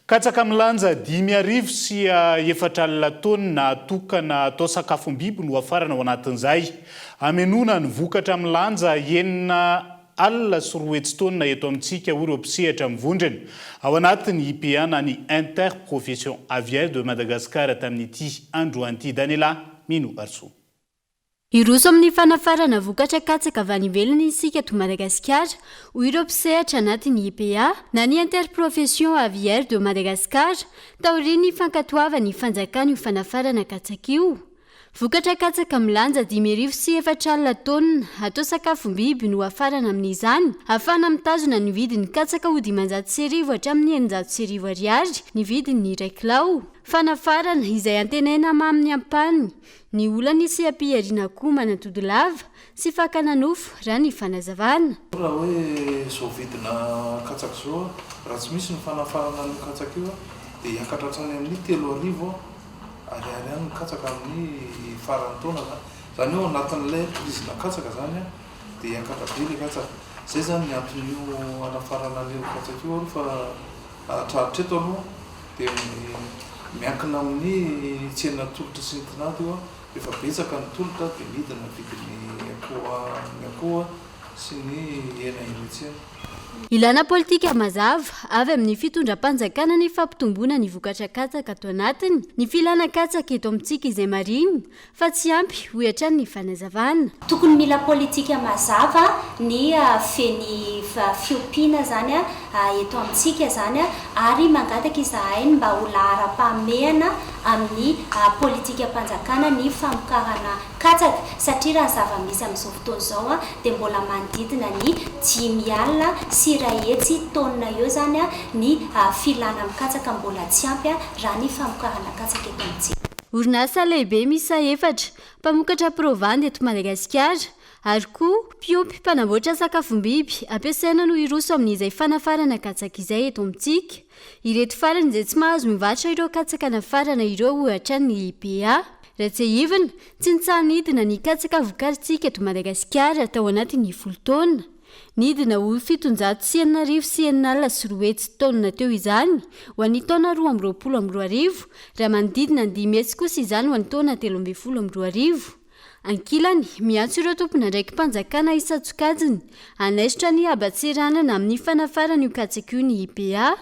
katsaka milanja 5,000 sy 4 taona natokana atao sakafom-biby no afarana ao anatin'izay amenona ny vokatra milanja 9 sy 4 taona eto amintsika ireo mpisehatra mivondrena ao anatin'ny IPA na ny interprofession aviaire de Madagascar tamin'ity androan'ity Daniela Mino Arso. Iroso amin'ny fanafarana vokatra katsaka avy any ivelany isika to Madagasikara ho ireo mpisehatra anatin'ny IPA na ny interprofession aviaire de Madagascar taoriany fankatoavany fanjakany ho fanafarana katsaka io. Vokatra katsaka milanja 5,000 sy 4 taona atao sakafom-biby no afarana amin'izany ahafana mitazona ny vidiny katsaka ho 500,000 hatramin'ny 900,000 ariary ny vidiny 1 kilao. Fanafarana izay antenaina amin'ny ampany ny olany sy ampiariana koa manatody lava sy fakananofo raha ny fanazavana. Raha hoe zao vidina katsaka zao raha tsy misy ny fanafarana ny katsaka io dia hiakatra hatrany amin'ny 3,000 ariary any mikatsaka amin'ny farany taona zany eo anatin'ilay prizy nakatsaka zany a dia ankakabe le katsaka zay zany ny anton'io anafarana le katsaka io ary fa atraritra eto aloha dia miankina amin'ny tsena tolotra sy ny tinady io a efa betsaka ny tolotra dia midina vidiny akoha sy ny hena iretsena. Ilana politika mazava avy amin'ny fitondram-panjakana ny fampitomboana ny vokatra katsaka ato anatiny, ny filana katsaka eto amintsika izay marina fa tsy ampy ho hatrany ny fanazavana. Tokony mila politika mazava ny feny fiompiana zany eto amintsika zany ary mangataka izahay mba ho lahara-pahamehana amin'ny politika mpanjakana ny famokarana katsaka satria raha zava-misy amin'izao fotoana izao dia mbola manodidina ny 5,000 sy rahetsy taonina eo zany ny filana amin'ny katsaka mbola tsy ampy raha ny famokarana katsaka eto amintsika. Orinasa lehibe misa 4 mpamokatra provandy eto Madagasikara ary koa mpiompy mpanamboatra sakafom-biby ampiasaina no iroso amin'izay fanafarana katsaka izay eto amintsika. Ireto farany izay tsy mahazo mivarotra ireo katsaka nafarana ireo ohatra ny IPA. Raha tsy hivina, tsy nitsanidina ny katsaka vokarintsika eto Madagasikara tao anatin'ny 10 taona. Nidina ho 794 taonina teo izany ho an'ny taona 2022 raha manodidina 5 metsy kosa izany ho an'ny taona 2022. Ankilany miantso ireo tompona ndraiky mpanjakana isa-tsokajiny anaisitra ny habatsiranana amin'ny fanafarana io katsaka io ny IPA.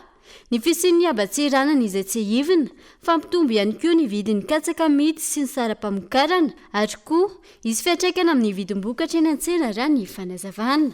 Ny fisian'ny habatsiranana izay tsy hivina fampitombo ihany koa ny vidin'ny katsaka amidy sy ny saram-pamokarana ary koa isy fiantraikana amin'ny vidim-bokatra eny an-tsena raha ny fanazavana.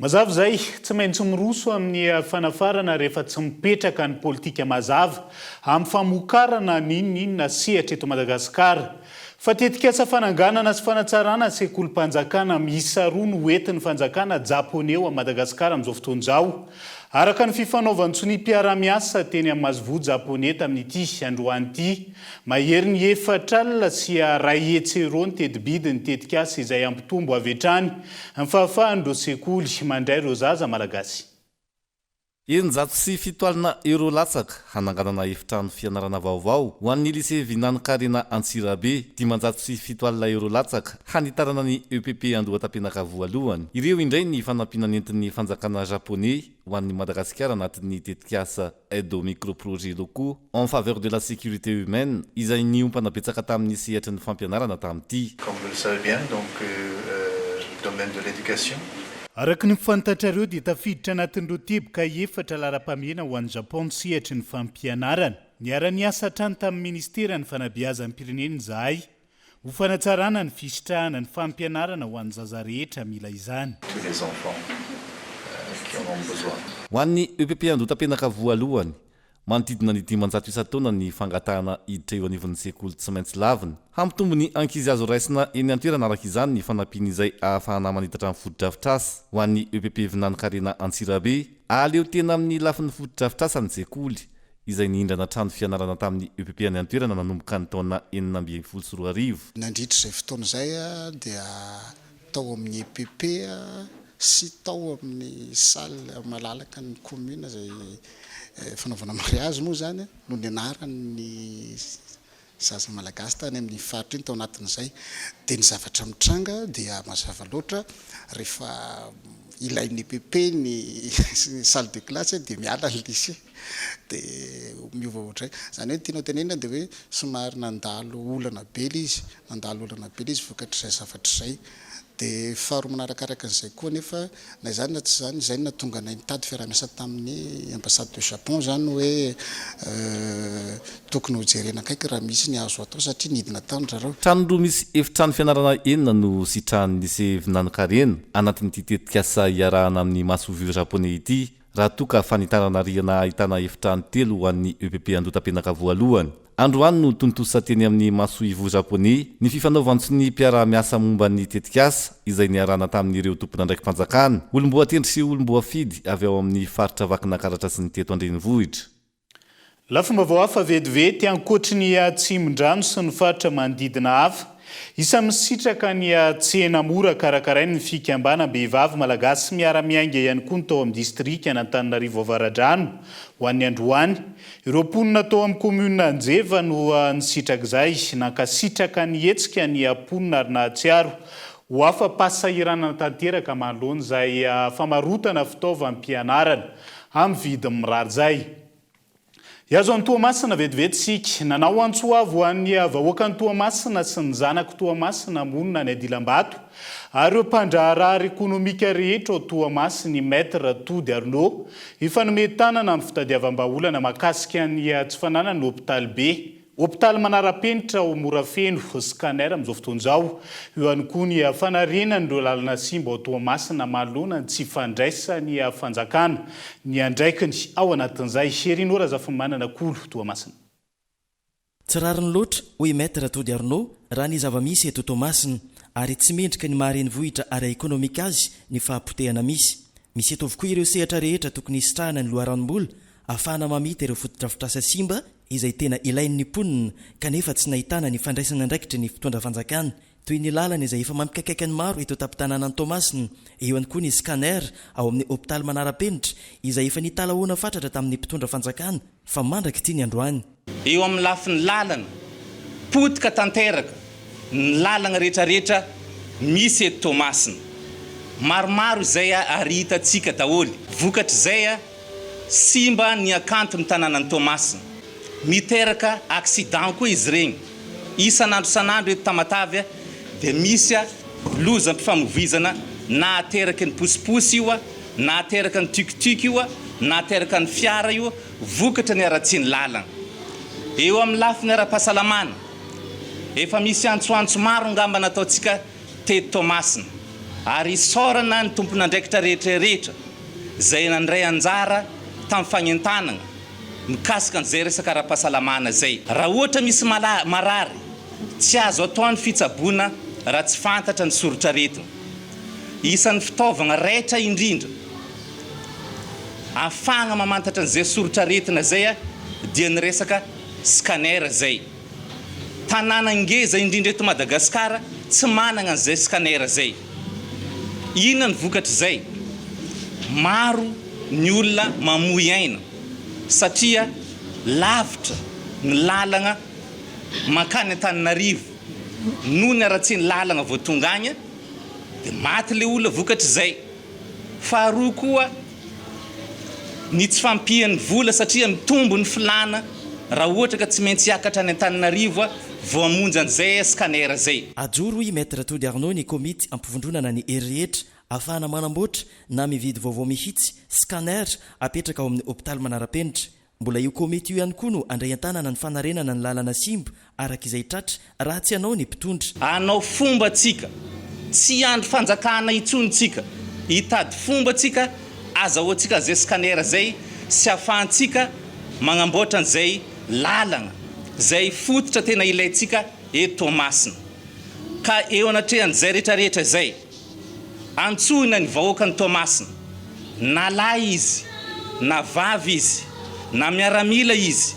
Mazava zay tsy maintsy miroso amin'ny fanafarana rehefa tsy mipetraka ny politika mazava amin'ny famokarana ninona sehatra eto Madagasikara. Fa tetikasa fananganana sy fanatsarana sekolim-panjakana miisa 2 no entin'ny fanjakana japonais ao Madagasikara amin'izao fotoana izao. Araka ny fifanaovantsony mpiara-miasa teny amin'ny masovo japonais tamin'ity androany ity, mahery ny 4 alina sy ray hetsy euro ny teti-bidiny tetikasa izay ampitombo avy hatrany ny fahafahan'ireo sekoly mandray ireo zaza malagasy. 707 euro latsaka hananganana efitrano fianarana vaovao ho an'ny lycée Vinany-Karena Antsirabe, 507 euro latsaka hanitarana ny EPP Andohatapenaka voalohany. Ireo indray ny fanampinana entin'ny fanjakana japonais ho an'ny Madagasikara anatin'ny tetikasa aide aux micro-projets locaux en faveur de la sécurité humaine izay niompana betsaka tamin'ny sehatry ny fampianarana tamin'ity. Comme vous le savez bien, donc le domaine de l'éducation. Araka ny fantatrareo dia tafiditra anatin'ireo teboka 4 lara-pamena ho an'ny Japon sehatry ny fampianarana. Niara-ny asa hatrany tamin'ny ministera ny fanabeazan'ny pireneny izahay ho fanatsarana ny fisitrahana ny fampianarana ho an'ny zaza rehetra mila izany. Tous les enfants qui en ont besoin. Ho an'ny EPP Andohatapenaka voalohany, manodidina ny 500 isa-taona ny fangatahana hiditra eo anivon'ny sekoly tsy maintsy lavina. Hampitombo ny ankizy azo raisina eny an-toerana araka izany ny fanampiana izay ahafahana maniditra amin'ny foto-drafitrasa ho an'ny EPP Vinany-Karena Antsirabe. Aleo tena amin'ny lafin'ny foto-drafitrasa ny sekoly izay nihindrana trano fianarana tamin'ny EPP any an-toerana nanomboka ny taona 2024. Nandritra izay fotoana izay dia tao amin'ny EPP sy tao amin'ny salle malalaka ny commune izay fanaovana mariage moa zany no nianarany zaza malagasy tany amin'ny faritra iny tao anatin'izay dia ny zavatra mitranga dia mazava loatra rehefa ilain'ny EPP ny salle de classe dia miala ny lycée dia miova ohatray zany hoe tianao tenenina dia hoe somary nandalo olana be izy vokatr'izay zavatra izay. Dia faharoa manarakaraka an'izay koa nefa na izany na tsy zany izay nahatonga nay nitady fiarah-miasa tamin'ny ambassade de Japon zany hoe tokony ho jerena akaiky raha misy ny azo atao satria nidina tany rareo. Trano roa misy efitrano fianarana enina no sitrahan'ny lycée Vinany-Karena anatin'ity tetikasa iarahana amin'ny masovo japonais ity. Raha toka fanitarana riana ahitana efitrano 3 ho an'ny EPP Andohatapenaka voalohany. Androany no tontosa teny amin'ny masoivo japonais ny fifanaovantsy ny mpiara-miasa momba ny tetikasa izay niarana tamin'ireo tompona ndraiky mpanjakana, olomboatendry sy olomboafidy avy ao amin'ny faritra Vakinankaratra sy ny teto Andrenivohitra. Lafomba vao hafa vetivety ankoatry ny atsimon-drano sy ny faritra manodidina hafa Isa misitraka ny tsena mora karakarainy ny fikambanam-behivavy malagasy miara-miainga ihany koa ny tao amin'ny distrika n'Antananarivo Avaradrano ho an'ny androany. Ireo mponina tao amin'ny komuna Anjeva no nisitraka izay, nankasitraka ny hetsika ny mponina ary nahatsiaro ho afa-pasahirana tanteraka manoloana izay famarotana fitaovam-pianarana amin'ny vidiny mirary izay. Iazo any Toamasina vetivetsika, nanao antsoavo an'ny vahoaka ny Toamasina sy ny zanaka Toamasina monina ny Adilambato, ary ireo mpandraharary ekonomika rehetra ao Toamasina ny Maître Tody Arnaud, ifanome tanana amin'ny fitadiavam-baolana makasika ny tsy fananany ny hôpitaly be. Hôpitaly manara-penitra ao Morafeno, scanner amin'izao fotoana izao. Eo ihany koa ny fanarenany ireo lalana simba ao Toamasina manoloana ny tsy fandraisany fanjakana ny andraikiny ao anatin'izay. Herinora Zafimanana Kolo, Toamasina. Tsy rariny loatra hoy Maître Tody Arnaud raha ny zava-misy eto Toamasina, ary tsy mendrika ny mahareny vohitra ary ekonomika azy ny fahampotehana misy. Misy eto avokoa ireo sehatra rehetra tokony isitrahana ny loharanom-bola ahafahana mamita ireo fotodrafitrasa simba izay tena ilain'ny mponina kanefa tsy nahitana ny fandraisana andraikitra ny fitondra fanjakana, toy ny lalana izay efa mampikaikaikany maro eto tampon-tanàna ny Toamasina. Eo ihany koa ny scanner ao amin'ny hôpitaly manara-penitra izay efa nitalahoana fatratra tamin'ny mpitondra fanjakana fa mandraka ity ny androany. Eo amin'ny lafin'ny lalana potika tanteraka ny lalana rehetrarehetra misy eto Toamasina, maromaro izay ary hitantsika daholo. Vokatra izay simba ny akanto ny tanànan'ny Toamasina, miteraka accident koa izy regny. Isan'andro san'andro eto Tamatavy dia misy lozam-pifamovizana na ateraka ny posiposy io, na ateraka ny tukutuky io, na ateraka ny fiara io, vokatra ny aratsiany lalana. Eo amin'ny lafiny ara-pahasalamana, efa misy antsoantso maro ngamba nataontsika teto Toamasina, ary sorana ny tompon'andraikitra rehetrarehetra izay nandray anjara tamin'ny fagnentanana mikasika an'izay resaka ara-pahasalamana zay. Raha ohatra misy marary, tsy azo atao ny fitsaboana raha tsy fantatra ny soratra retina. Isan'ny fitaovana raitra indrindra ahafahana mamantatra an'izay soratra retina zay dia ny resaka scanner zay. Tanàna ngeza indrindra eto Madagasikara tsy manana an'izay scanner zay. Inona ny vokatra zay? Maro ny olona mamoy aina satria lavitra ny lalana mankany Antananarivo noho ny aratsiany lalana vao tonga agny dia maty le olona vokatra zay. Faharoa koa ny tsy fampian'ny vola satria mitombo ny filana raha ohatra ka tsy maintsy hiakatra any Antananarivo vao hamonjy an'izay scanner zay. Ajoro hoy Maître Tody Arnaud ny komity ampivondronana ny hery-rehetra ahafahana manamboatra na mividy vaovao mihitsy scanner apetraka ao amin'ny hôpitaly manara-penitra. Mbola io komity io ihany koa no andray an-tanana ny fanarenana ny lalana simba araka izay tratra raha tsy anao ny mpitondra. Anao fomba tsika, tsy andro fanjakana itsonitsika, hitady fomba tsika azahoantsika zay scanner zay sy ahafahantsika magnamboatra an'izay lalana zay fototra tena ilayntsika eto Toamasina. Ka eo anatrehan'izay rehetrarehetra zay, antsoina ny vahoaka ny Toamasina, na lahy izy, na vavy izy, na miaramila izy,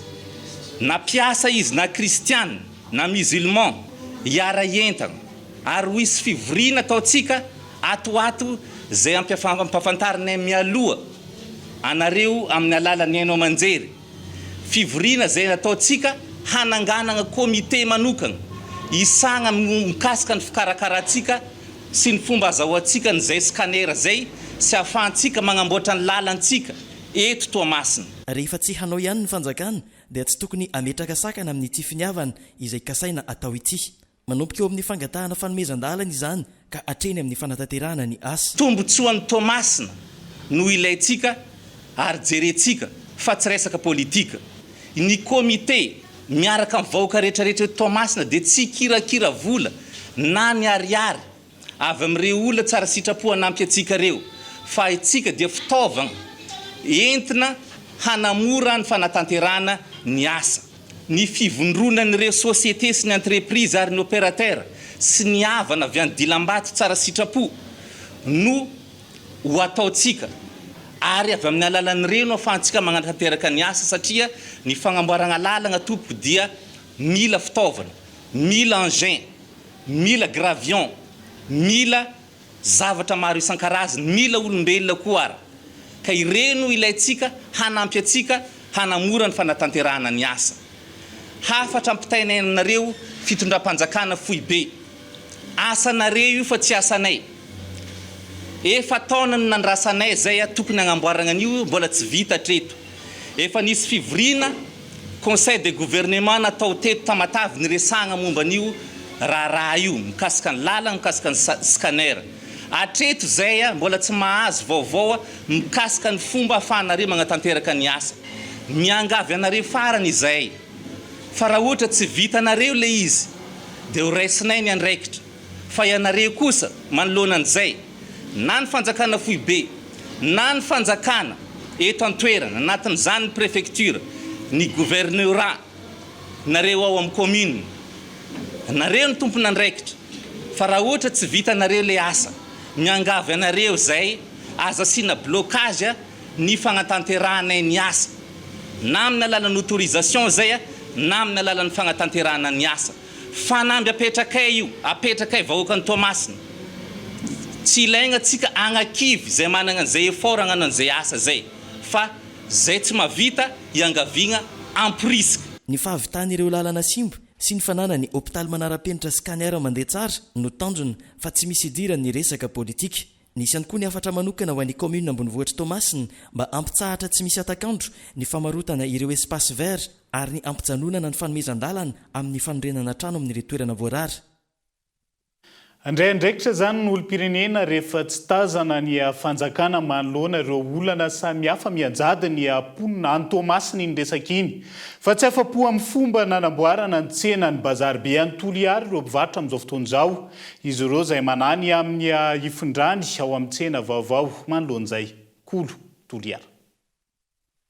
na piasa izy, na kristiana, na musulman, hiara entana, ary ho isy fivoriana ataontsika atoato zay ampafantarinay mialoha anareo amin'ny alalan'ny hainao aman-jery. Fivoriana zay nataontsika hananganana komite manokana isagna mikasika ny fikarakarantsika sy ny fomba azahoantsika n'izay scanner zay sy ahafahantsika magnamboatra ny lalantsika eto Toamasina. Rehefa tsy hanao ihany ny fanjakana dia tsy tokony ametraka sakana amin'ny tsy finiavana izay kasaina atao ity. Manomboka eo amin'ny fangatahana fanomezan-dalana izany ka hatreny amin'ny fanatanterahana ny asa. Tombotsoan'ny Toamasina no ilayntsika ary jerentsika fa tsy resaka politika. Ny komite miaraka amin'ny vahoaka rehetrarehetra eto Toamasina dia tsy kirakira vola na ny ariary avy amin'ireo olona tsara sitrapo hanampy antsika reo, fa itsika dia fitaovana entina hanamora ny fanatanterahana ny asa. Ny fivondronan'ireo société sy ny entreprise ary ny opérateur sy ny havana avy any dilam-bato tsara sitrapo no ho ataontsika ary avy amin'ny alalan'ireo no ahafahantsika magnatanteraka ny asa satria ny fagnamboarana lalana tompoko dia mila fitaovana, mila engin, mila gravion, mila zavatra maro isan-karazany, mila olombelona koa ara. Ka ireno ilayntsika hanampy atsika hanamora ny fanatanterahana ny asa. Hafatra ampitainareo fitondram-panjakana fohy be. Asanareo io fa tsy asanay. Efa taona no nandrasanay zay tokony agnamboarana an'io mbola tsy vita hatreto. Efa nisy fivorina conseil de gouvernement natao teto Tamatavy niresagna momba an'io raha io mikasika ny lalana, mikasika ny scanner. Hatreto zay mbola tsy mahazo vaovao mikasika ny fomba ahafahanareo magnatanteraka ny asa. Miangavy anareo farany izay. Fa raha ohatra tsy vitanareo le izy dia ho raisinay ny andraikitra. Fa ianareo kosa manoloana an'izay, na ny fanjakana fohy be, na ny fanjakana eto an-toerana, anatin'izany ny préfecture, ny gouvernorat, nareo ao amin'ny commune, nareo ny tompony andraikitra. Fa raha ohatra tsy vitanareo le asa, miangavy anareo zay, aza asina blocage ny fagnatanteranay ny asa. Na amin'ny alalan'ny autorisation zay, na amin'ny alalan'ny fagnatanterahana ny asa. Fanamby apetrakay io, apetrakay vahoaka ny Tomasina. Tsy ilaigna tsika agnakivy zay manana an'izay effort agnano an'izay asa zay. Fa zay tsy mavita iangaviagna ampirisika. Ny fahavitany ireo lalana simba sy ny fanana ny hôpitaly manara-penitra scanner mandeha tsara no tanjona fa tsy misy idirany ny resaka politika. Nisy ihany koa ny afatra manokana ho an'ny commune ambonivohitra Tomasina mba ampitsahatra tsy misy atakandro ny famarotana ireo espace vert ary ny ampijanonana ny fanomezan-dalana amin'ny fanorenana trano amin'ny toerana voarara. Andray andraikitra zany ny olo-pirenena rehefa tsy tazana ny fanjakana manoloana ireo olana samihafa mianjady ny amponina any Tomasina iny resaka iny. Fa tsy afa-po amin'ny fomba nanamboarana ny tsena ny bazary be Antoliary ireo mpivarotra amin'izao fotoana izao. Izy ireo izay manany amin'ny ifindrany ao amin'ny tsena vaovao manoloan'izay. Kolo Toliary.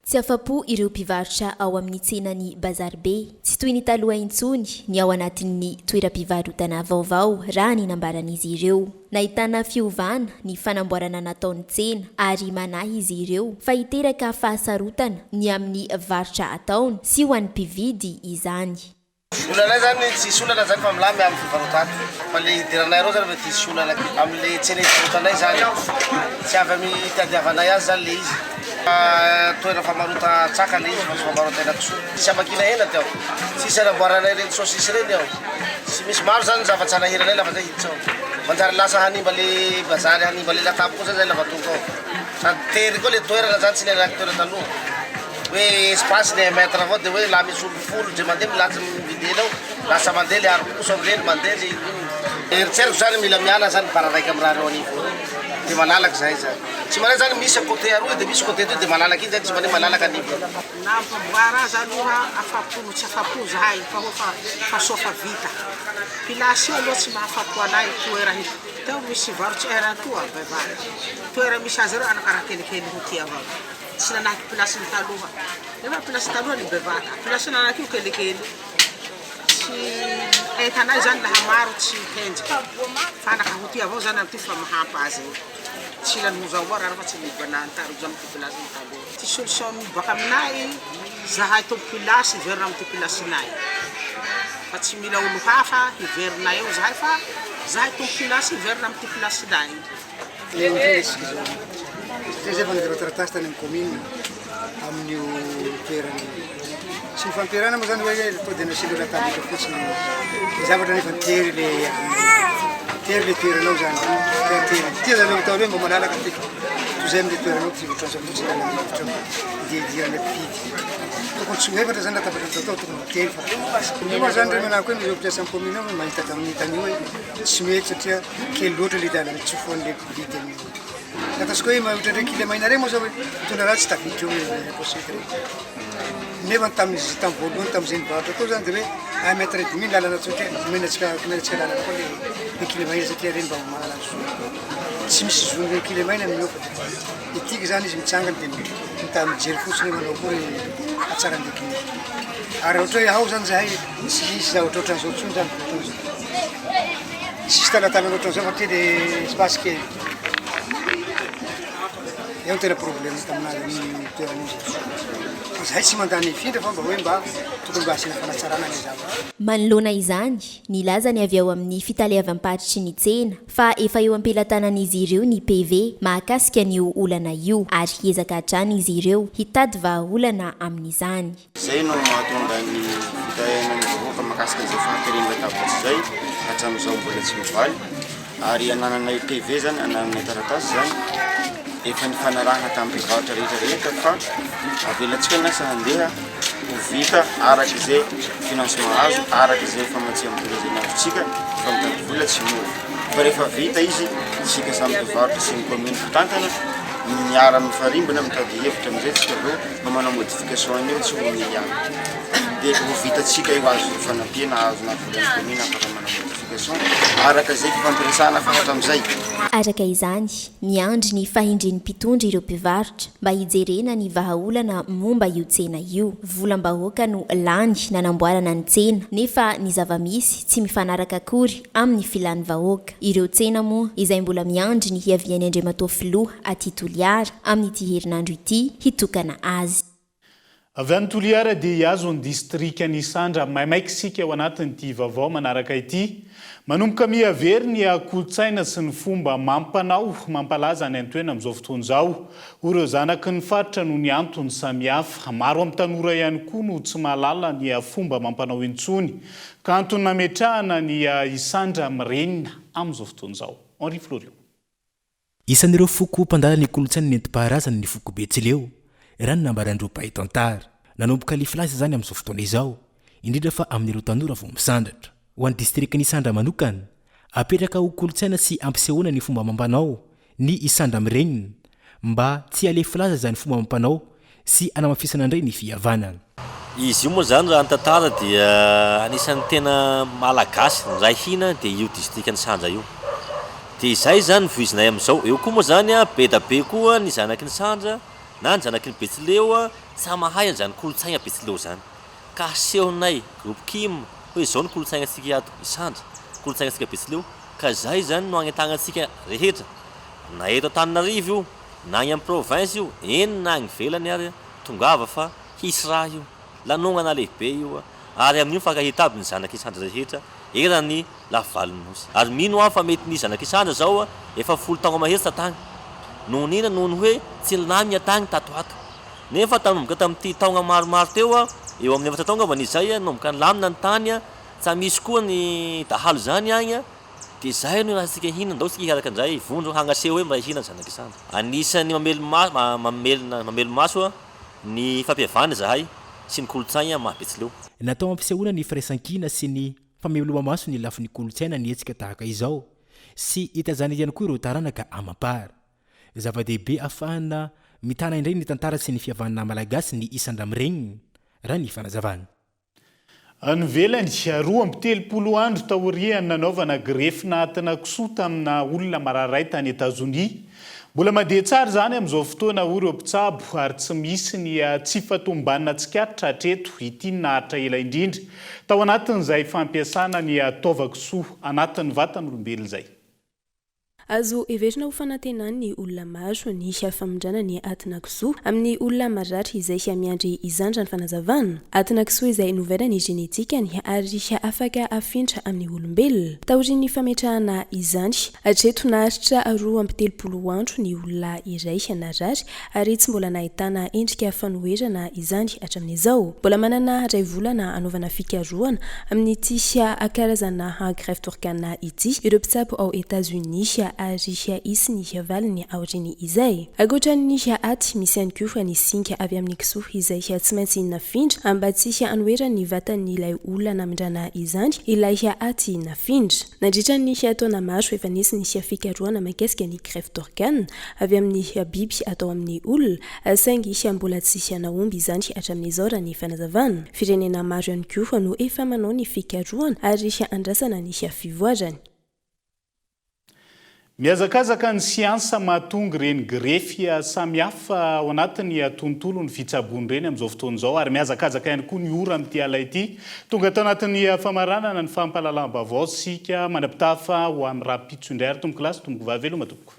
Tsy afa-po ireo mpivarotra ao amin'ny tsenany bazary be. Tsy toy ny taloha intsony ny ao anatin'ny toeram-pivarotana vaovao raha ny nambaran'izy ireo. Nahitana fiovana ny fanamboarana nataon'ny tsena ary manahy izy ireo fa hiteraka fahasarotana ny amin'ny varotra ataony sy ho an'ny mpividy izany. Olana zany tsy olana zany fa milamy amin'ny fivarotana. Fa le idiranay reo zany fa tsy olana amin'ny tsena fivarotanay zany. Tsy avy amin'ny tadiavanay azy zany le izy. Toera famarota tsaka le izy fa tsy famarota hena kisoa. Tsy amakina hena teo. Tsisy anamboaranay reny saosisy reny ao. Tsy misy maro zany zava-tsara hiranay lafa zay hiditsao. Manjary lasa hanimba le bazary, hanimba le latabo koa zay lafa tonga ao. Sady tery koa le toerana zany tsy lelaky toerana taloha. Hoe espace le mètre avao dia hoe laha misy olo folo dre mandeha milatsa mividy hena ao. Lasa mandeha le aro kosa amin'ireny mandeha le eritseriko zany mila miala zany bara raika amin'ny raha reo anivo. Dia malalaky zay zany. Tsy maray zany misy côté aroa dia misy côté 2 dia malalaky iny zany tsy maray malalaka anivo. Nampamboara azy aloha afa-po tsy afa-po zahay fa sofa vita. Pilasy io aloha tsy mahafa-po anay toera io. Teo misy varotra era toa bevary. Toera misy azy ireo anakaraha kelikely hoty avao. Tsy nanahaky pilasy ny taloha. Nefa pilasy taloha ny bevata. Pilasy nanahaky io kelikely. Tsy entanay zany laha maro tsy henjika. Fa nakahoty avao zany amin'ity fa mahampa azy. Tsy lanozavoara raha fa tsy mibanany taro zany ty pilasy ny taloha. Ty solution mibaka aminay zahay tompo pilasy hiverina amin'ty pilasinay. Fa tsy mila olo hafa hiverinay eo zahay fa zahay tompo pilasy hiverina amin'ty pilasinay. Zay efa nidratartasy tany amin'ny commune amin'io toerana. Tsy mifampiarana moa zany hoe tody nasilona tamika fotsiny zavatra nefa tery le toeranao zany. Tia zany atao hoe mba malalaka ty tozay amin'le toeranao ty votrasa fotsiny anavitra idirana mpividy. Tokony tsy efatra zany latabatra atao tokony tery fa. Moa zany re manako hoe mizao mpiasa amin'ny commune ao mahita tamin'ny tany hoe tsy mety satria kely loatra le dalana tsy foan'le mpividy amin'io. Ataosika hoe ohatran'ireo kilemaina reny moa zao hoe mitondra raha tsy tafiditra eo posety reny. Nefa tamin'ny voalohany tamin'izay nivarotra tao zany dia hoe 1 mètre et demi lalana tsotra omenantsika lalana koa le kilemaina satria reny mba mahalala zony. Tsy misy zony kilemaina amin'io fa etiky zany izy mitsangana dia mita mijery fotsiny manao koa atsara andekiny. Ary ohatra hoe ao zany zahay tsy misy zavatra ohatran'izao tsony zany fotoana. Tsisy talatalana ohatran'izao fa tena espace kely. Eo tena problème taminazy amin'ny toerana izy. zay tsy mandany findra fa mba hoe mba tokony mba asiana fanatsarana ny zava manoloana izany nilazany avy ao amin'ny fitaleavam-paritry ny tsena fa efa eo ampelatanan'izy ireo ny PV mahakasika an'io olana io ary hiezaka hatrany izy ireo hitady vahaolana amin'izany. Zay no mahatonga ny fitahinan'ny vahoaka mahakasika izay fahaterenina tabatry zay hatramin'izao mbola tsy mivaly ary anananay PV zany anananay taratasy zany efa nifanarahana tamin'ny mpivarotra rehetrarehetra fa avelantsika ny asa handeha ho vita araka izay financement azo araka izay famatsia amin'ny azontsika fa mitady vola tsy mora fa rehefa vita izy tsika samy mpivarotra sy ny commune mpitantana miara mifarimbona mitady hevitra amin'izay tsika aloha no manao modification an'io tsy ho miliara dia ho vitatsika io azo fanampiana azo na volan'ny commune afaka manao modification araka izay fampiresahana fa hatramin'izay. Araka izany miandry ny fahindrin'ny mpitondra ireo mpivarotra mba hijerena ny vahaolana momba io tsena io. Volam-bahoaka no lany nanamboarana ny tsena nefa ny zava-misy tsy mifanaraka akory amin'ny filan'ny vahoaka. Ireo tsena moa izay mbola miandry ny hiavian'ny Andriamatoa Filoha aty Toliara amin'ity herinandro ity hitokana azy. Avy any Toliara dia hiazon'ny distrika ny Sandra maimaika sika ao anatin'ity vaovao manaraka ity. Manomboka mihavery ny kolotsaina sy ny fomba mampalaza ny antoena amin'izao fotoana izao. Ireo zanaky ny faritra no ny antony samihafa. Maro amin'ny tanora ihany koa no tsy mahalala ny fomba mampanao intsony. Ka antony nametrahana ny Isandra mirenina amin'izao fotoana izao. Henri Florian. Isan'ireo foko mpandala ny kolotsaina nentim-paharazana ny foko Betsileo. Raha ny nambarandreo mpaitantara. Nanomboka lifilaza zany amin'izao fotoana izao. Indrindra fa amin'ireo tanora vao misandratra. Ho an'ny distrika ny Isandra manokana, apetraka ho kolotsaina sy ampisehoana ny fomba mampanao ny Isandra mirenina mba tsy alefilaza zany fomba mampanao sy anamafisana indray ny fihavanana. Izy io moa zany raha tantara dia anisan'ny tena malagasy raha hina dia io distrika ny Sandra io. Dia izay zany voizinay amin'izao. Eo koa moa zany be da be koa ny zanaky ny Sandra na ny zanaky ny Betsileo sa mahay an'izany kolotsaina Betsileo zany. Ka asehonay groupe Kim hoe zao ny kolotsainantsika ato Isandra, kolotsainantsika Betsileo, ka zay zany no agnetagnantsika rehetra. Na eto Antananarivo io, na any amin'ny province io, eny na agny ivelany ary tongava fa hisy raha io, lanongana lehibe io ary amin'io fankahita aby ny zanaky Isandra rehetra erany lavalonynosy. Ary mino aho fa mety ny zanaky Isandra zao efa 10 taogna mahery tagny. Noho nina noho ny hoe tsy nilamy tagny tatoato. Nefa tanomboka tamin'ity taogna maromaro teo eo amin'ny 4 taonga van'izay nomboka nilamina ny tany tsy misy koa ny dahalo zany agny dia zay no raha sika hina ndao sika hiaraka andray vondro hagnaseho hoe mba hina ny zanaky Isandra. Anisany mamelo maso ny fampihavana zahay sy ny kolotsaina maha Betsileo. Natao ampisehoana ny firaisankina sy ny fameloma maso ny lafin'ny kolotsaina ny etsika tahaka izao sy hitazana ihany koa ireo taranaka amapara. Zava-dehibe afahana mitana indray ny tantara sy ny fihavanana malagasy ny Isandra mirenina raha ny fanazavana. Nivelany 2 andro taoriany nanaovana grefy nahatina kisoa tamina olona mararay tany Etazonia. Mbola mandeha tsara zany amin'izao fotoana ireo mpitsabo ary tsy misy ny tsy fatombanina tsikaritra hatreto ity nahatra ela indrindra tao anatin'izay fampiasana ny taova-kisoa anatin'ny vatan'olombelona izay. Azo everina ho fanantenany ny olona maro ny famindrana ny atina kisoa amin'ny olona maratra izay miandry izandra ny fanazavana. Atina kisoa izay novela ny genetikany ary afaka afindra amin'ny olombelona. Taorian'ny fametrahana izany hatreto naharitra 2 andro ny olona iray narary ary tsy mbola nahitana endrika fanoherana izany hatramin'izao. Mbola manana 2 volana anaovana fikarohana amin'ity karazana greffe d'organe ity ireo mpitsabo ao États-Unis ary isy ny valiny aoriany izay. Akoatran'ny aty misy ihany koa ny singa avy amin'ny kisoa izay tsy maintsy nafindra mba tsy hanoherany vatan'ilay olona namindrana izany ilay aty nafindra. Nandritra ny taona maro efa nisy ny fikarohana mahakasika ny greffe d'organe avy amin'ny biby atao amin'ny olona saingy mbola tsy naomby izany hatramin'izao raha ny fanazavana. Firenena maro ihany koa no efa manao ny fikarohana ary andrasana ny fivoarany. Miazakazaka ny siansa mahatonga ireny grefy samihafa ao anatin'ny tontolo ny fitsaboana ireny amin'izao fotoana izao ary miazakazaka ihany koa ny ora amin'ity ala ity tonga tao anatin'ny famaranana ny fampahalalam-baovao sika manapitafa ho amin'ny rapitso indray ary tomboko lasy tomboko vaveloma tompoko.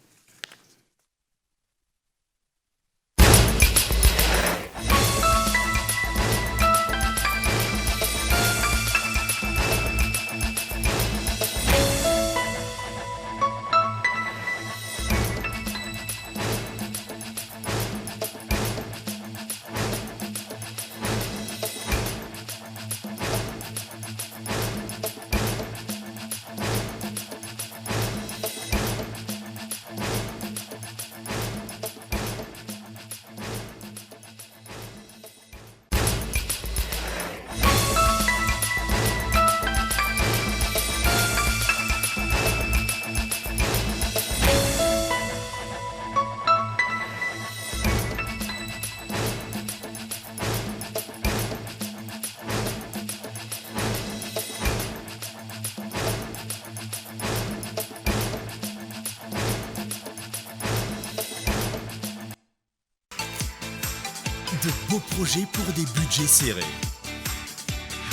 De beaux projets pour des budgets serrés.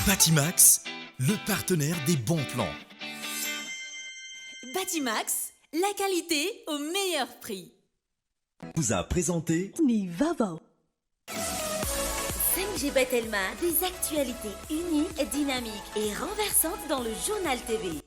Batimax, le partenaire des bons plans. Batimax, la qualité au meilleur prix. Vous a présenté Vaovao. 5G Batelma, des actualités uniques, dynamiques et renversantes dans le journal TV.